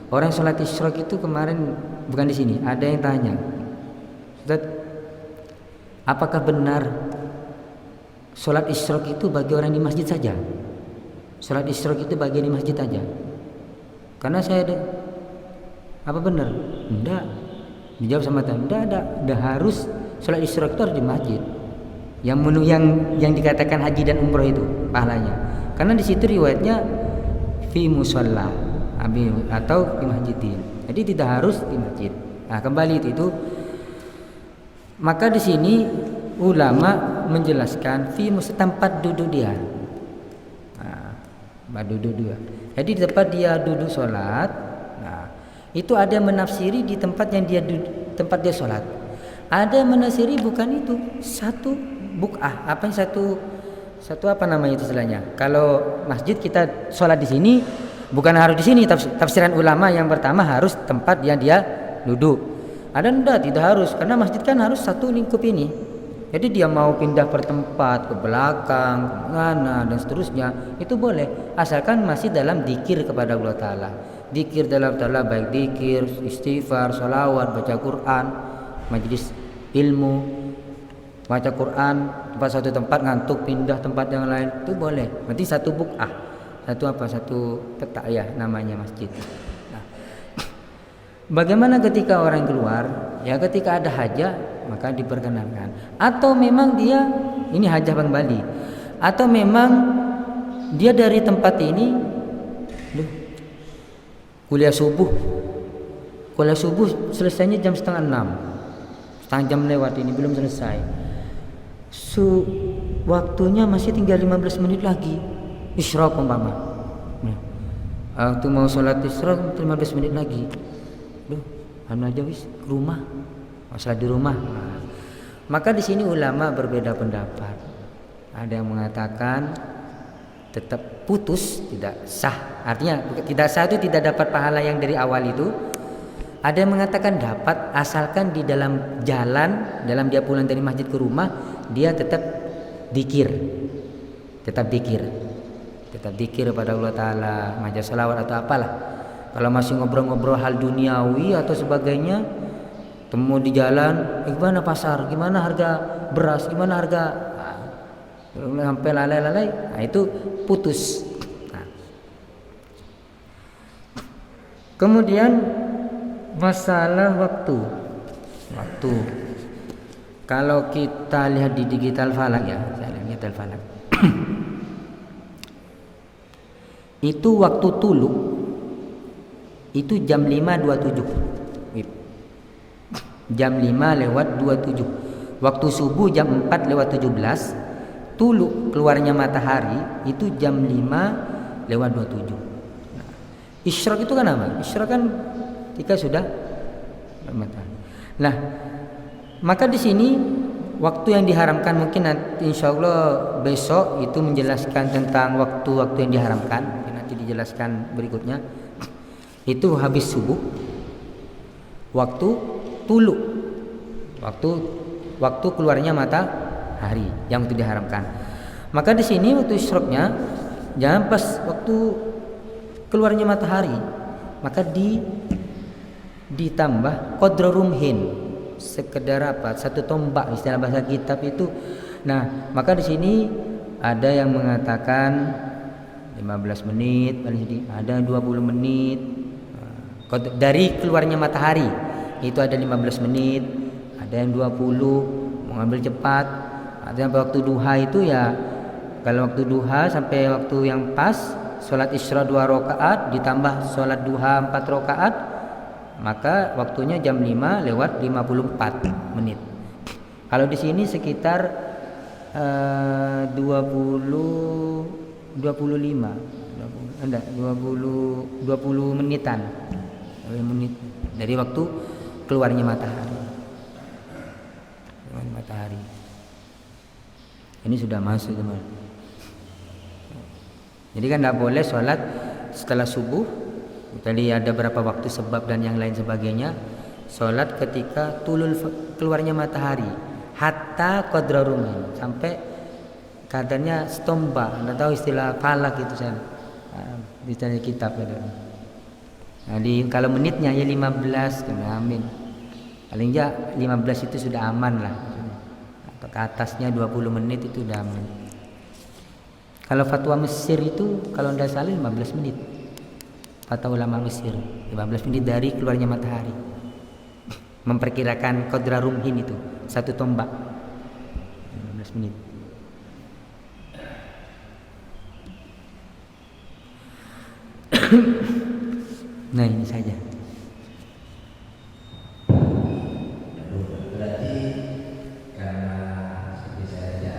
Orang sholat isyraq itu kemarin bukan di sini. Ada yang tanya, Ustaz, apakah benar sholat isyraq itu bagi orang di masjid saja? Sholat isyraq itu bagi di masjid saja? Karena saya ada, apa benar? Enggak. Dijawab sama tamu, enggak harus sholat isyraq itu harus di masjid. Yang dikatakan haji dan umroh itu pahalanya. Karena di situ riwayatnya fi musalla atau di masjidin. Jadi tidak harus di masjid. Nah, kembali itu maka di sini ulama menjelaskan fi tempat duduk dia. Tempat duduk dia. Jadi di tempat dia duduk sholat, nah itu ada yang menafsiri di tempat yang tempat dia sholat. Ada yang menafsiri bukan itu, satu buk'ah, satu apa namanya itu istilahnya. Kalau masjid kita sholat di sini, bukan harus di sini. Tafsiran ulama yang pertama harus tempat yang dia duduk. Ada enggak, tidak harus, karena masjid kan harus satu lingkup ini. Jadi dia mau pindah per tempat, ke belakang, ke mana dan seterusnya, itu boleh, asalkan masih dalam dzikir kepada Allah Ta'ala. Dzikir dalam Ta'ala baik dzikir, istighfar, sholawat, baca Quran, majlis ilmu. baca Quran tempat satu tempat ngantuk pindah tempat yang lain itu boleh. Berarti satu buk'ah, satu petak ya namanya masjid. Nah, bagaimana ketika orang keluar? Ya ketika ada hajah maka diperkenankan. Atau memang dia ini hajah Bang Bali, atau memang dia dari tempat ini kuliah subuh selesainya jam 5:30, setengah jam lewat ini belum selesai. Waktunya masih tinggal 15 menit lagi isyraq umpama. Waktu mau sholat isyraq 15 menit lagi. Aja wis ke rumah, sholat di rumah. Maka di sini ulama berbeda pendapat. Ada yang mengatakan tetap putus, tidak sah. Artinya tidak sah itu tidak dapat pahala yang dari awal itu. Ada yang mengatakan dapat asalkan di dalam jalan, dalam dia pulang dari masjid ke rumah, dia tetap dzikir. Tetap dzikir kepada Allah Ta'ala, maca selawat atau apalah. Kalau masih ngobrol-ngobrol hal duniawi atau sebagainya, temu di jalan, gimana pasar, gimana harga beras, gimana harga, sampai lalai-lalai, nah itu putus. Nah. Kemudian masalah waktu. Kalau kita lihat di digital falak ya, saya lihat digital falak. Itu waktu tuluk itu jam 5.27. Jam 5:27. Waktu subuh jam 4:17. Tuluk keluarnya matahari itu jam 5:27. Nah, isyraq itu kan apa? Isyraq kan ketika sudah matahari. Nah, maka di sini waktu yang diharamkan mungkin nanti insyaallah besok itu menjelaskan tentang waktu-waktu yang diharamkan. Nanti dijelaskan berikutnya. Itu habis subuh, waktu tuluk, waktu keluarnya matahari yang itu diharamkan. Maka di sini waktu isyraqnya jangan pas waktu keluarnya matahari, maka ditambah qadra rumhin, sekedar apa? Satu tombak istilah bahasa kitab itu. Nah, maka di sini ada yang mengatakan 15 menit, paling sedikit ada 20 menit. Dari keluarnya matahari itu ada 15 menit, ada yang 20, mau ngambil cepat. Ada yang waktu duha itu ya, kalau waktu duha sampai waktu yang pas, sholat isra 2 rakaat ditambah sholat duha 4 rakaat, maka waktunya jam 5:54 menit. Kalau di sini sekitar 20 menitan. Menit dari waktu keluarnya matahari. Ini sudah masuk teman. Jadi kan tidak boleh sholat setelah subuh. Tadi ada berapa waktu sebab dan yang lain sebagainya. Sholat ketika keluarnya matahari. Hatta qadra rumin, sampai kadarnya setomba. Anda tahu istilah falak itu saya. Di kitab ada. Jadi kalau menitnya ya 15, amin. Paling enggak 15 itu sudah aman lah. Atau ke atasnya 20 menit itu sudah aman. Kalau fatwa Mesir itu kalau tidak salah 15 menit. Fatwa ulama Mesir 15 menit dari keluarnya matahari. Memperkirakan qadra rumhin itu satu tombak 15 menit. Nah ini saja. Berarti karena seperti saya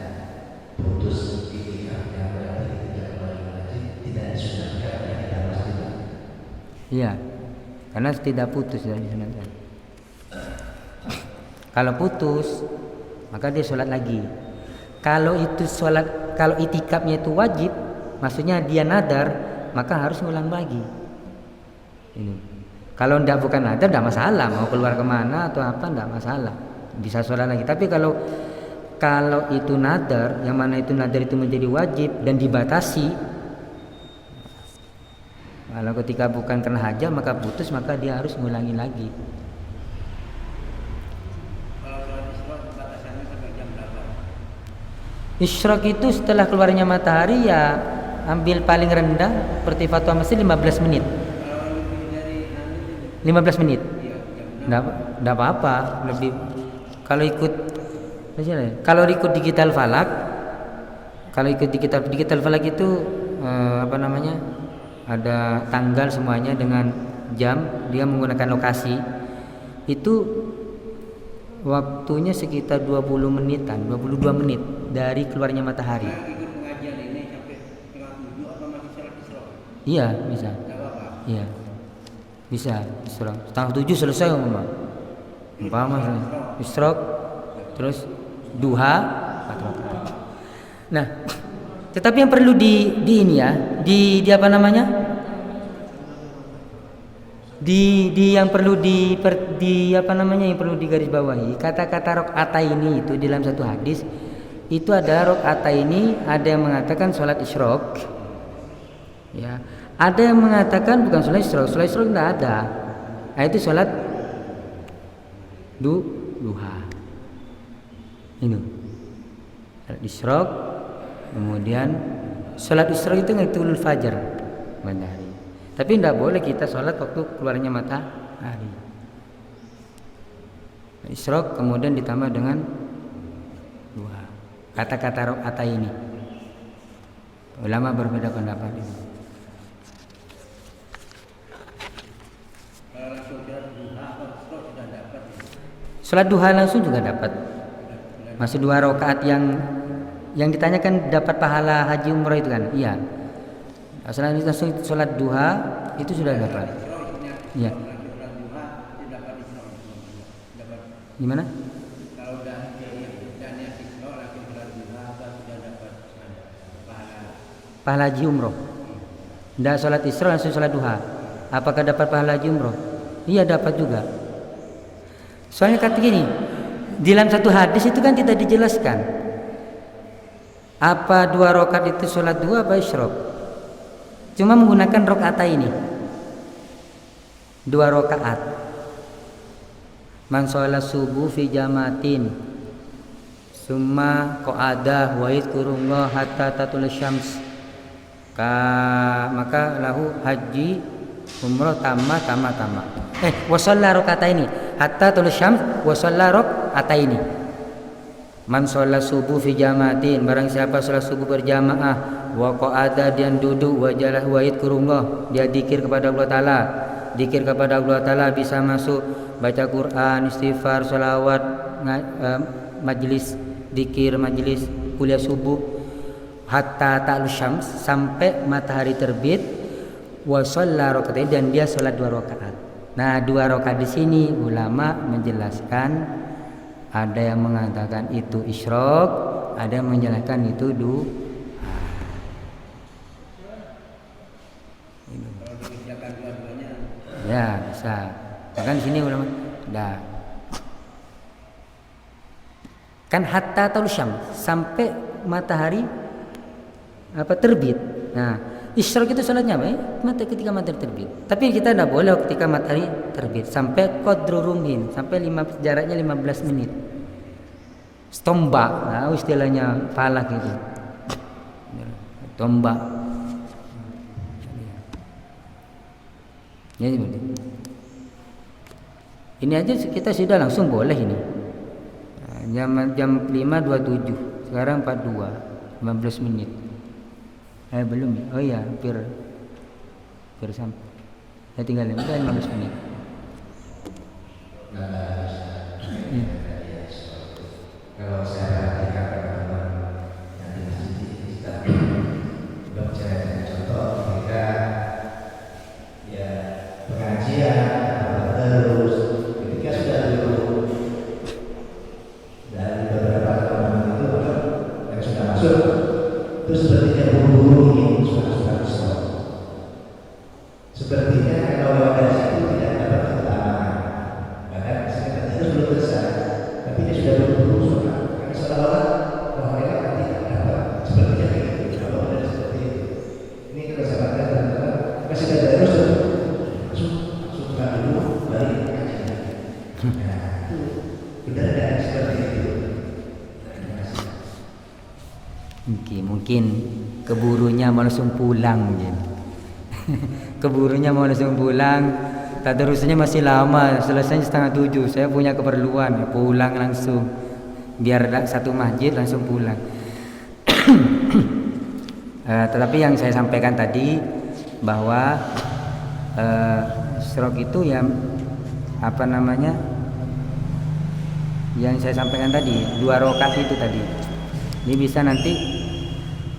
putus itikafnya berarti tidak kembali ke masjid, tidak disunahkan ya kita masjid. Iya, karena tidak putus dari disunahkan. Kalau putus, maka dia sholat lagi. Kalau itu sholat, kalau itikafnya itu wajib, maksudnya dia nadar, maka harus ngulang lagi. Ini. Kalau ndak bukan nadar ndak masalah, mau keluar kemana atau apa ndak masalah, bisa sholat lagi. Tapi kalau itu nadar, yang mana itu nadar itu menjadi wajib dan dibatasi, kalau ketika bukan karena hajat maka putus, maka dia harus ngulangi lagi. Kalau sholat isra batasannya sampai jam berapa? Isyraq itu setelah keluarnya matahari ya ambil paling rendah seperti fatwa Masih 15 menit. 15 menit. Enggak apa-apa, lebih kalau ikut digital falak, kalau ikut digital falak itu apa namanya? Ada tanggal semuanya dengan jam, dia menggunakan lokasi. Itu waktunya sekitar 20 menitan, 22 menit dari keluarnya matahari. Iya, bisa. Iya. Bisa, setengah 7 selesai umpama isyraq, terus duha 4 rakaat. Nah, tetapi yang perlu di ini ya, di apa namanya? Di yang perlu di apa namanya, yang perlu digarisbawahi, kata-kata rakaat ini itu dalam satu hadis itu ada rakaat ini, ada yang mengatakan salat isyraq. Ya, ada yang mengatakan bukan salat isyraq tidak ada. Nah, itu salat duha. Ini. Salat isyraq, kemudian salat isyraq itu ngitulul fajar matahari. Tapi tidak boleh kita sholat waktu keluarnya matahari. Isyraq kemudian ditambah dengan duha. Kata-kata rakaat ini. Ulama berbeda pendapat ini. Sholat duha langsung juga dapat. Masih 2 rakaat yang ditanyakan dapat pahala haji umrah itu kan? Iya. Asal langsung sholat duha itu sudah dapat. Iya. Gimana? Kalau pahala haji umroh. Tidak sholat isra langsung sholat duha. Apakah dapat pahala haji umroh? Iya, dapat juga. Soalnya kata gini, di dalam satu hadis itu kan tidak dijelaskan apa 2 rakaat itu sholat duha apa isyraq. Cuma menggunakan rakaat ini 2 rakaat. Man sholat subuh fi jamatin summa qa'ada wa yadhkurullah hatta tatul syams, maka lahu haji umrah tamma. Wa shalla rakaat ini hatta tatul syams wa shalla rakaat ini. Man sholat subuh fi jamatin, barang siapa sholat subuh berjamaah, wa qa'ada, dia duduk, wajalah wa yadhkurullah, dia zikir kepada Allah Taala. Zikir kepada Allah Taala bisa masuk baca Quran, istighfar, sholawat, majlis zikir, majlis kuliah subuh, hatta ta'lu syams, sampai matahari terbit, wa shalla raka'atain, dan dia sholat 2 rakaat. Nah, 2 rakaat di sini ulama menjelaskan, ada yang mengatakan itu isyraq, ada yang menjelaskan itu duha. Ya, bisa. Bahkan sini ulama dah. Kan hatta taul syams, sampai matahari terbit. Nah, isyraq itu salatnya apa? Ketika matahari terbit. Tapi kita tidak boleh ketika matahari terbit sampai qadru rumhin, sampai jaraknya 15 menit. Tombak, nah istilahnya falak itu. Tombak. Ya, seperti ini aja kita sudah langsung boleh ini. Nah, jam 5.27, sekarang 42, 15 menit. Belum ya? Oh iya, hampir sampai. Ya tinggal 15 menit. Kalau saya perhatikan teman-teman yang di masjid kita belum saya contoh ketika ya pengajian atau terus ketika sudah dulu dari beberapa teman itu yang sudah masuk itu sepertinya buru-buru ingin sudah sholat. Sepertinya kalau lewat dari situ tidak dapat keutamaan, bahkan misalnya mungkin keburunya mau langsung pulang gitu. Keburunya mau langsung pulang, tadarusnya masih lama, selesai 6:30. Saya punya keperluan, pulang langsung, biar satu masjid langsung pulang. Tetapi yang saya sampaikan tadi bahwa stroke itu ya apa namanya, yang saya sampaikan tadi 2 rakaat itu tadi. Ini bisa nanti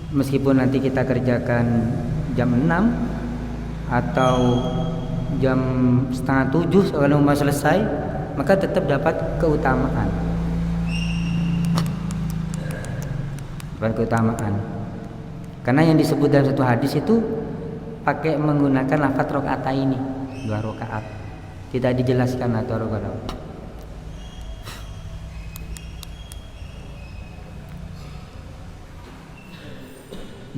meskipun nanti kita kerjakan jam 6 atau jam 6:30 kalau mau selesai, maka tetap dapat keutamaan. Dapat keutamaan. Karena yang disebut dalam satu hadis itu pakai menggunakan lafaz rakaat ini, 2 rakaat. Tidak dijelaskan atau rakaat.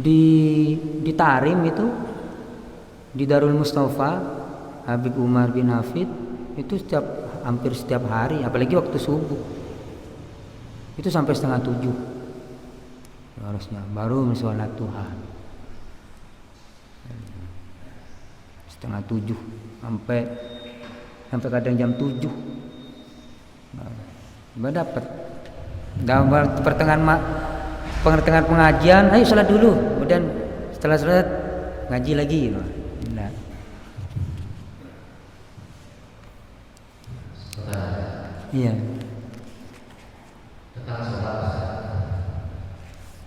Di Tarim itu, di Darul Mustafa Habib Umar bin Hafid itu hampir setiap hari, apalagi waktu subuh itu sampai 6:30 harusnya baru sholat Tuhan. 6:30 sampai kadang jam 7 dapat. Dalam pertengahan pengajian, ayo sholat dulu, kemudian setelah sholat ngaji lagi. Nah. Iya. Tentang sholat,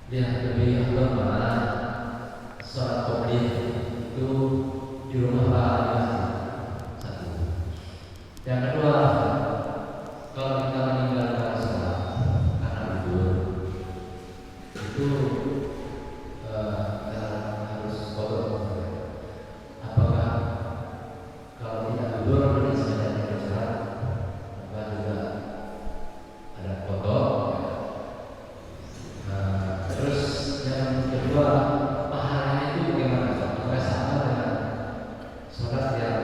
dia lebih afdal mana sholat qobliyah itu di rumah apa di masjid? Satu. Yang kedua, kalau kita meninggalkan sholat karena tidur, itu harus qadha. Apakah kalau tidak tidur dan sengaja tidak sholat, maka juga ada qadha? Terus yang kedua, pahalanya itu bagaimana? Apakah sama dengan sholat yang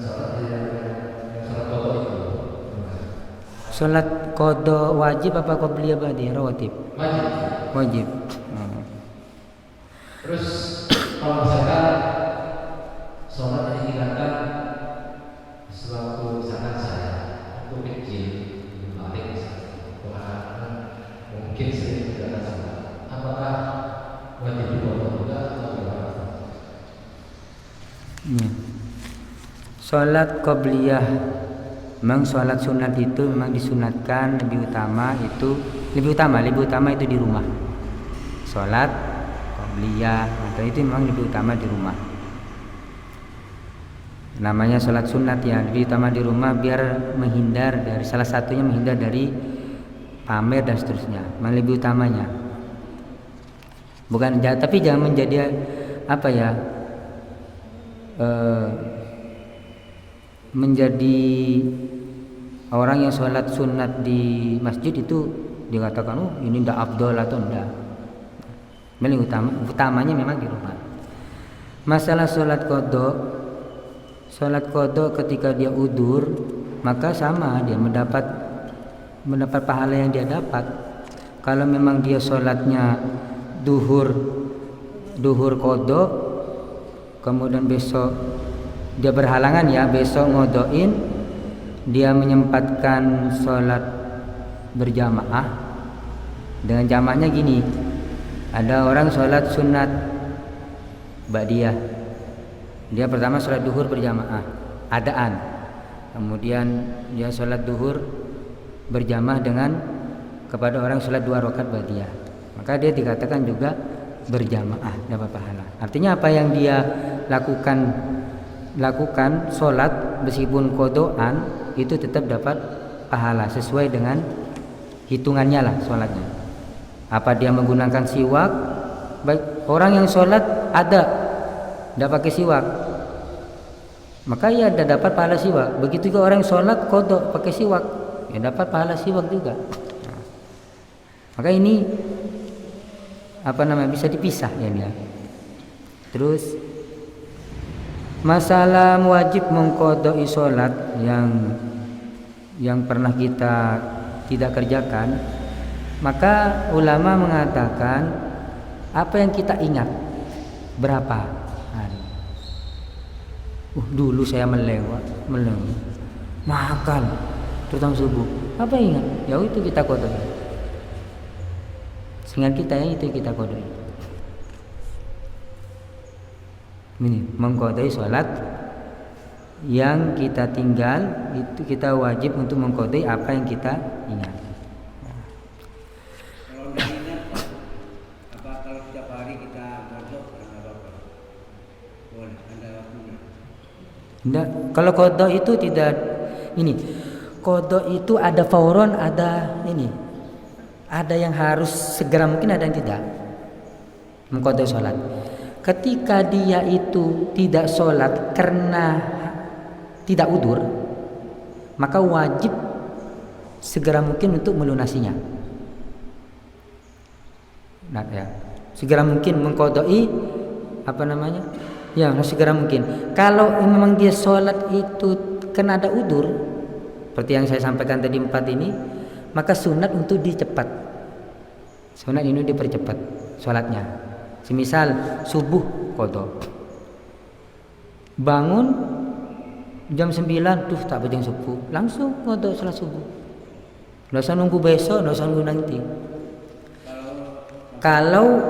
sholat qadha itu? Sholat qadha wajib apa qabliyah ba'di rawatib? Wajib. Terus kalau misalkan sholat yang ditinggalkan sewaktu misalkan saya waktu kecil balik mungkin sering meninggalkan sholat, apakah wajib juga atau bagaimana? Sholat qabliyah, memang sholat sunat itu memang disunatkan lebih utama itu di rumah. Sholat qabliyah atau itu memang lebih utama di rumah. Namanya sholat sunat ya, lebih utama di rumah biar menghindar dari salah satunya menghindar dari pamer dan seterusnya. Memang lebih utamanya. Bukan, tapi jangan menjadi apa ya? Menjadi orang yang sholat sunat di masjid itu dikatakan ini tidak afdol atau tidak. Utamanya memang di rumah. Masalah sholat qadha ketika dia udur, maka sama dia mendapat pahala yang dia dapat. Kalau memang dia sholatnya duhur qadha, kemudian besok dia berhalangan ya, besok ngodoin, dia menyempatkan sholat berjamaah. Dengan jamaahnya gini, ada orang sholat sunat ba'diyah, dia pertama sholat duhur berjamaah adaan, kemudian dia sholat duhur berjamaah dengan kepada orang sholat 2 rakaat ba'diyah, maka dia dikatakan juga berjamaah, dapat pahala. Artinya apa yang dia lakukan sholat meskipun qadhaan itu tetap dapat pahala sesuai dengan hitungannya lah sholatnya. Apa dia menggunakan siwak? Baik, orang yang sholat tidak pakai siwak, maka ia dapat pahala siwak. Begitu juga orang yang sholat qadha pakai siwak, ya dapat pahala siwak juga. Maka ini bisa dipisah ya. Terus masalah wajib mengqadai sholat yang pernah kita tidak kerjakan, maka ulama mengatakan Apa yang kita ingat? Berapa hari? Dulu saya melewat makan terutama subuh. Apa ingat? Ya itu kita kodoi. Seingat kita ya itu kita kodoi. Ini mengkodoi sholat yang kita tinggal, itu kita wajib untuk mengkodoi apa yang kita ingat. Kalau nggak ingat, apa kalau setiap hari kita kodok nggak apa-apa? Boleh, ada waktunya. Enggak, kalau kodok itu tidak ini. Kodok itu ada fauron, ada ini. Ada yang harus segera mungkin, ada yang tidak. Mengkodok sholat. Ketika dia itu tidak sholat karena tidak udur, maka wajib segera mungkin untuk melunasinya. Nah, ya, segera mungkin mengkodoi ya segera mungkin. Kalau memang dia sholat itu kena ada udur, seperti yang saya sampaikan tadi 4 ini, maka sunat untuk dicepat. Sunat ini dipercepat sholatnya. Semisal subuh kodok, bangun jam 9, tak bajang subuh, langsung kodok sholat subuh. Nggak usah nunggu besok, nggak usah nunggu nanti. Kalau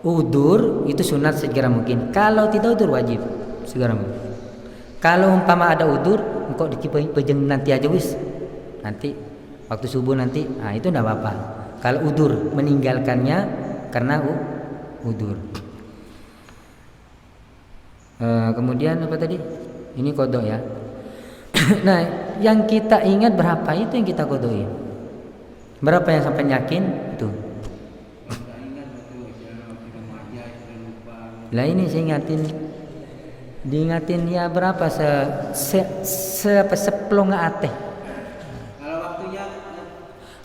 udur itu sunat segera mungkin. Kalau tidak udur wajib segera mungkin. Kalau umpama ada udur, engkau dikipajeng nanti aja wis. Nanti waktu subuh nanti, itu enggak apa-apa. Kalau udur meninggalkannya karena udur. Kemudian apa tadi? Ini kodok ya. Nah, yang kita ingat berapa itu yang kita kodokin. Berapa yang sampai yakin itu? Lah ini saya diingatin ya berapa seplong ateh. Kalau waktunya?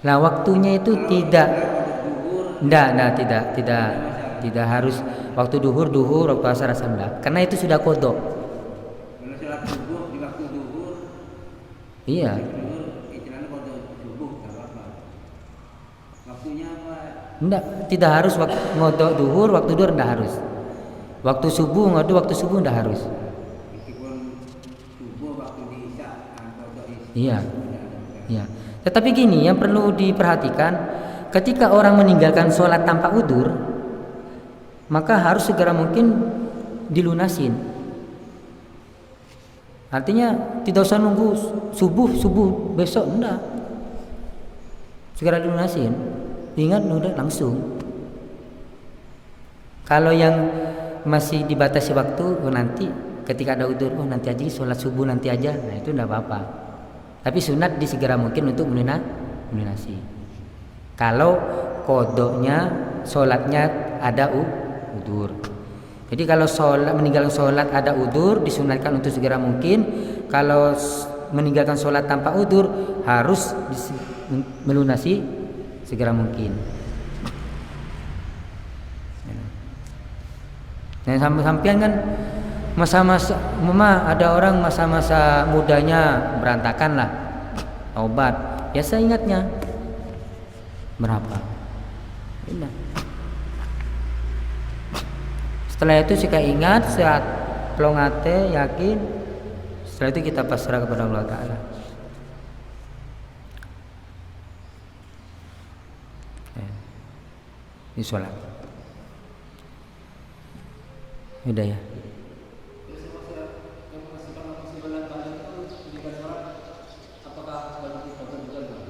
Lah waktunya itu tidak harus waktu duhur, waktu asar enggak. Karena itu sudah kodok. Kalau sholat subuh di waktu duhur. Iya. Istilahnya kodok subuh, tak apa. Waktunya apa? Enggak, tidak harus ngodok duhur, waktu duhur enggak harus. Waktu subuh ngodok, waktu subuh enggak harus. Meskipun subuh waktu di isya, kodok isya. Iya. Iya. Tetapi gini, yang perlu diperhatikan, ketika orang meninggalkan sholat tanpa udur, maka harus segera mungkin dilunasin. Artinya tidak usah nunggu subuh besok, enggak. Segera dilunasin. Ingat udah langsung. Kalau yang masih dibatasi waktu, nanti ketika ada udur, nanti aja sholat subuh nanti aja, nah itu enggak apa-apa. Tapi sunat disegera mungkin untuk melunasi. Kalau kodoknya sholatnya ada udur. Jadi kalau meninggalkan sholat ada udur, disunatkan untuk segera mungkin. Kalau meninggalkan sholat tanpa udur, harus melunasi segera mungkin. Nah, sampai-sampian kan masa-masa ada orang masa-masa mudanya berantakan lah, obat. Ya saya ingatnya berapa? Indah. Setelah itu jika ingat saat plongate yakin, setelah itu kita pasrah kepada Allah Ta'ala. Ini sholat. Udah ya.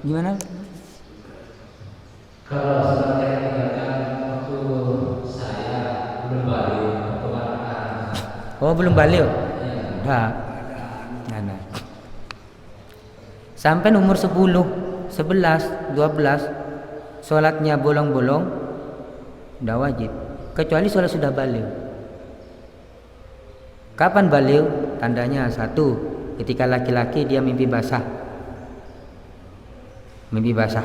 Gimana? Kalau sebenarnya tinggalkan waktu saya belum balik atau anak-anak. Oh belum balik? Ya. Nah. Sampai umur 10, 11, 12 sholatnya bolong-bolong, udah wajib. Kecuali sholat sudah balik. Kapan balik? Tandanya 1, ketika laki-laki dia mimpi basah. Mimpi basah.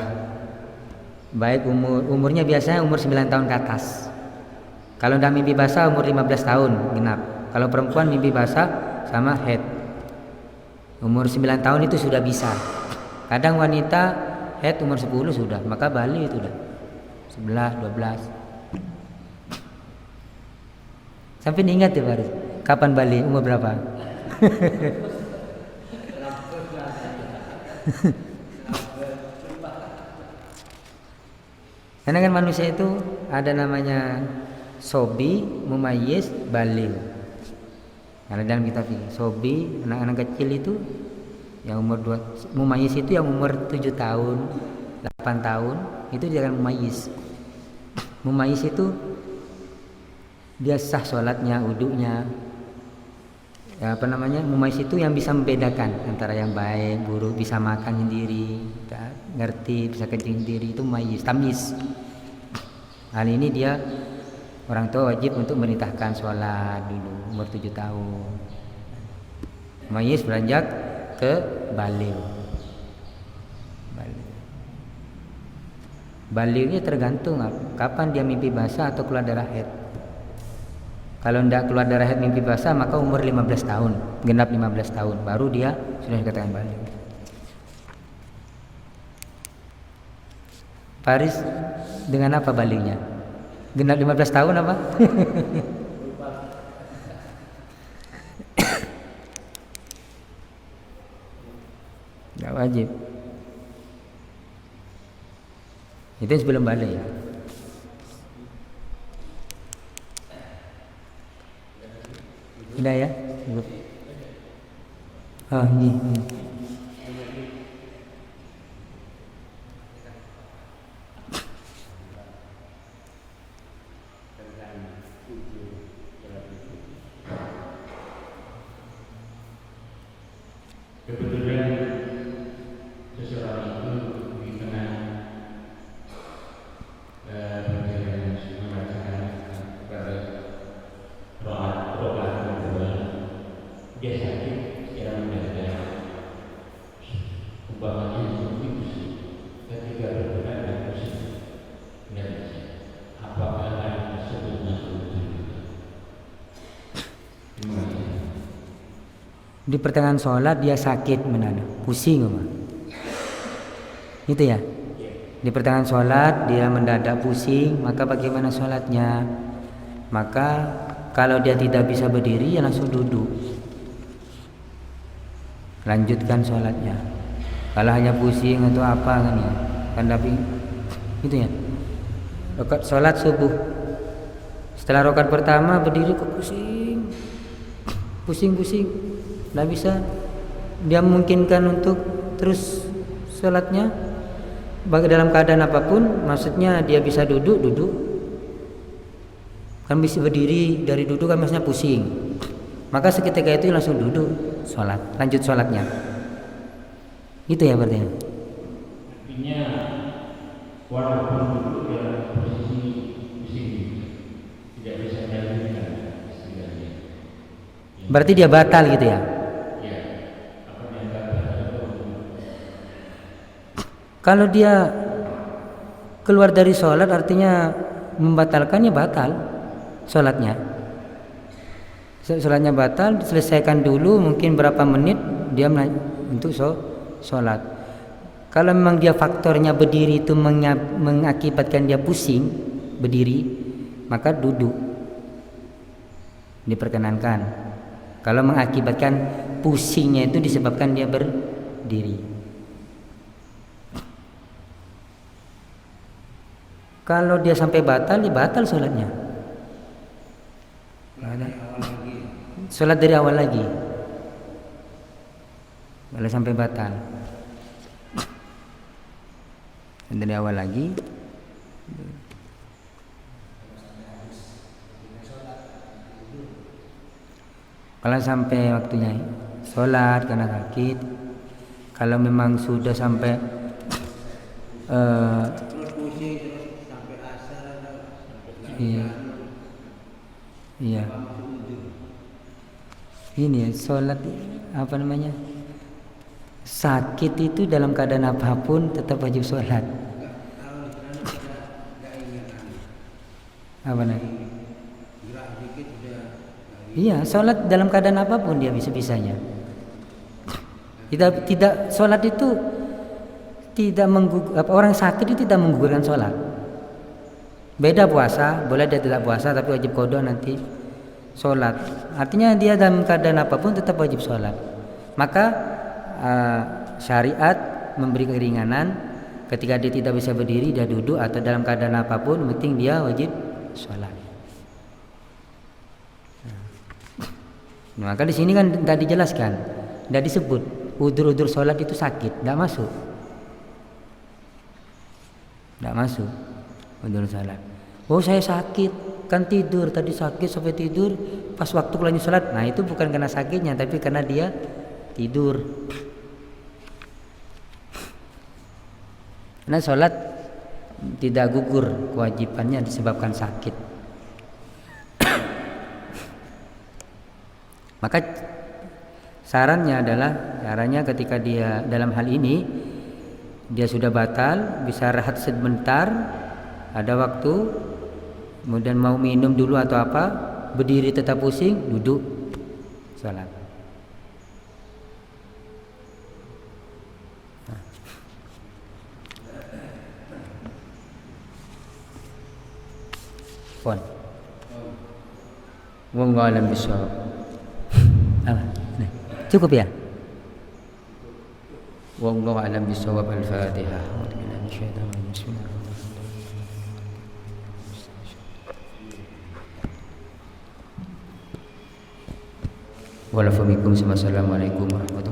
Baik umurnya biasanya umur 9 tahun ke atas. Kalau udah mimpi basah umur 15 tahun genap. Kalau perempuan mimpi basah sama head, umur 9 tahun itu sudah bisa. Kadang wanita head umur 10 sudah, maka balik itu udah 11, 12. Sampai ingat ya Faris, kapan balik, umur berapa? Karena kan manusia itu ada namanya sobi, mumayyiz, baligh. Karena dalam kitab ini sobi, anak-anak kecil itu yang umur 2, mumayyiz itu yang umur 7 tahun, 8 tahun, itu dia akan mumayyiz. Mumayyiz itu dia sah sholatnya, wudhunya, ya apa namanya, mumayyiz itu yang bisa membedakan antara yang baik, buruk, bisa makan sendiri, ngerti, bisa kencing sendiri, itu mumayyiz. Tamyiz, hal ini dia orang tua wajib untuk merintahkan sholat dulu umur 7 tahun. Mumayyiz beranjak ke baligh. Balighnya tergantung kapan dia mimpi basah atau keluar darah haid. Kalau tidak keluar darah haid mimpi basah, maka umur 15 tahun, genap 15 tahun, baru dia sudah dikatakan baligh. Faris dengan apa balighnya? Genap 15 tahun apa? Tidak wajib. Itu sebelum balik ya. Sudah ya? Oh, ini. Kebetulan seseorang itu di tengah perjalanan membacakan kepada rokaat kedua, dia sakit secara mendadak, umpamanya seperti pusing, ketika bergerak dan pusing, tidak bisa. Apakah hal tersebut masuk di pertengahan sholat dia sakit mendadak, pusing apa? Itu ya. Di pertengahan sholat dia mendadak pusing, maka bagaimana sholatnya? Maka kalau dia tidak bisa berdiri, ya langsung duduk. Lanjutkan sholatnya. Kalau hanya pusing atau apa kan ya? Kan tapi itu ya. Rakaat sholat subuh. Setelah rakaat pertama berdiri kok pusing. Tidak bisa, dia memungkinkan untuk terus sholatnya bagi dalam keadaan apapun, maksudnya dia bisa duduk kan, bisa berdiri, dari duduk kan maksudnya pusing, maka seketika itu langsung duduk sholat, lanjut sholatnya. Itu ya berarti. Artinya walaupun duduk dalam posisi pusing tidak bisa melanjutkan istilahnya. Berarti dia batal gitu ya. Kalau dia keluar dari sholat artinya membatalkannya, batal sholatnya. Sholatnya batal, selesaikan dulu mungkin berapa menit dia untuk sholat. Kalau memang dia faktornya berdiri itu mengakibatkan dia pusing berdiri, maka duduk diperkenankan. Kalau mengakibatkan pusingnya itu disebabkan dia berdiri. Kalau dia sampai batal, ya batal sholatnya. Sholat dari awal lagi. Kalau sampai batal, dari awal lagi. Kalau sampai waktunya sholat karena sakit, kalau memang sudah sampai iya. Ini ya, sholat apa namanya? Sakit itu dalam keadaan apapun tetap wajib sholat. Apa nih? Iya, sholat dalam keadaan apapun dia bisa-bisanya. Tidak sholat itu tidak orang sakit itu tidak menggugurkan sholat. Beda puasa, boleh dia tidak puasa tapi wajib qada nanti sholat, artinya dia dalam keadaan apapun tetap wajib sholat. Maka syariat memberi keringanan ketika dia tidak bisa berdiri, dia duduk atau dalam keadaan apapun, penting dia wajib sholat. Maka di sini kan tidak dijelaskan, tidak disebut udzur sholat itu sakit, tidak masuk. Tidak masuk udzur sholat. Oh saya sakit, kan tidur tadi sakit sampai tidur, pas waktu lanjut sholat. Nah itu bukan karena sakitnya, tapi karena dia tidur. Karena sholat tidak gugur kewajibannya disebabkan sakit. Maka sarannya ketika dia dalam hal ini dia sudah batal, bisa rehat sebentar, ada waktu, kemudian mau minum dulu atau apa, berdiri tetap pusing, duduk sholat. Pon. Wallahu a'lam bishawab. Cukup ya? Wallahu a'lam bishawab. Al-Fatihah. Wassalamualaikum warahmatullahi wabarakatuh.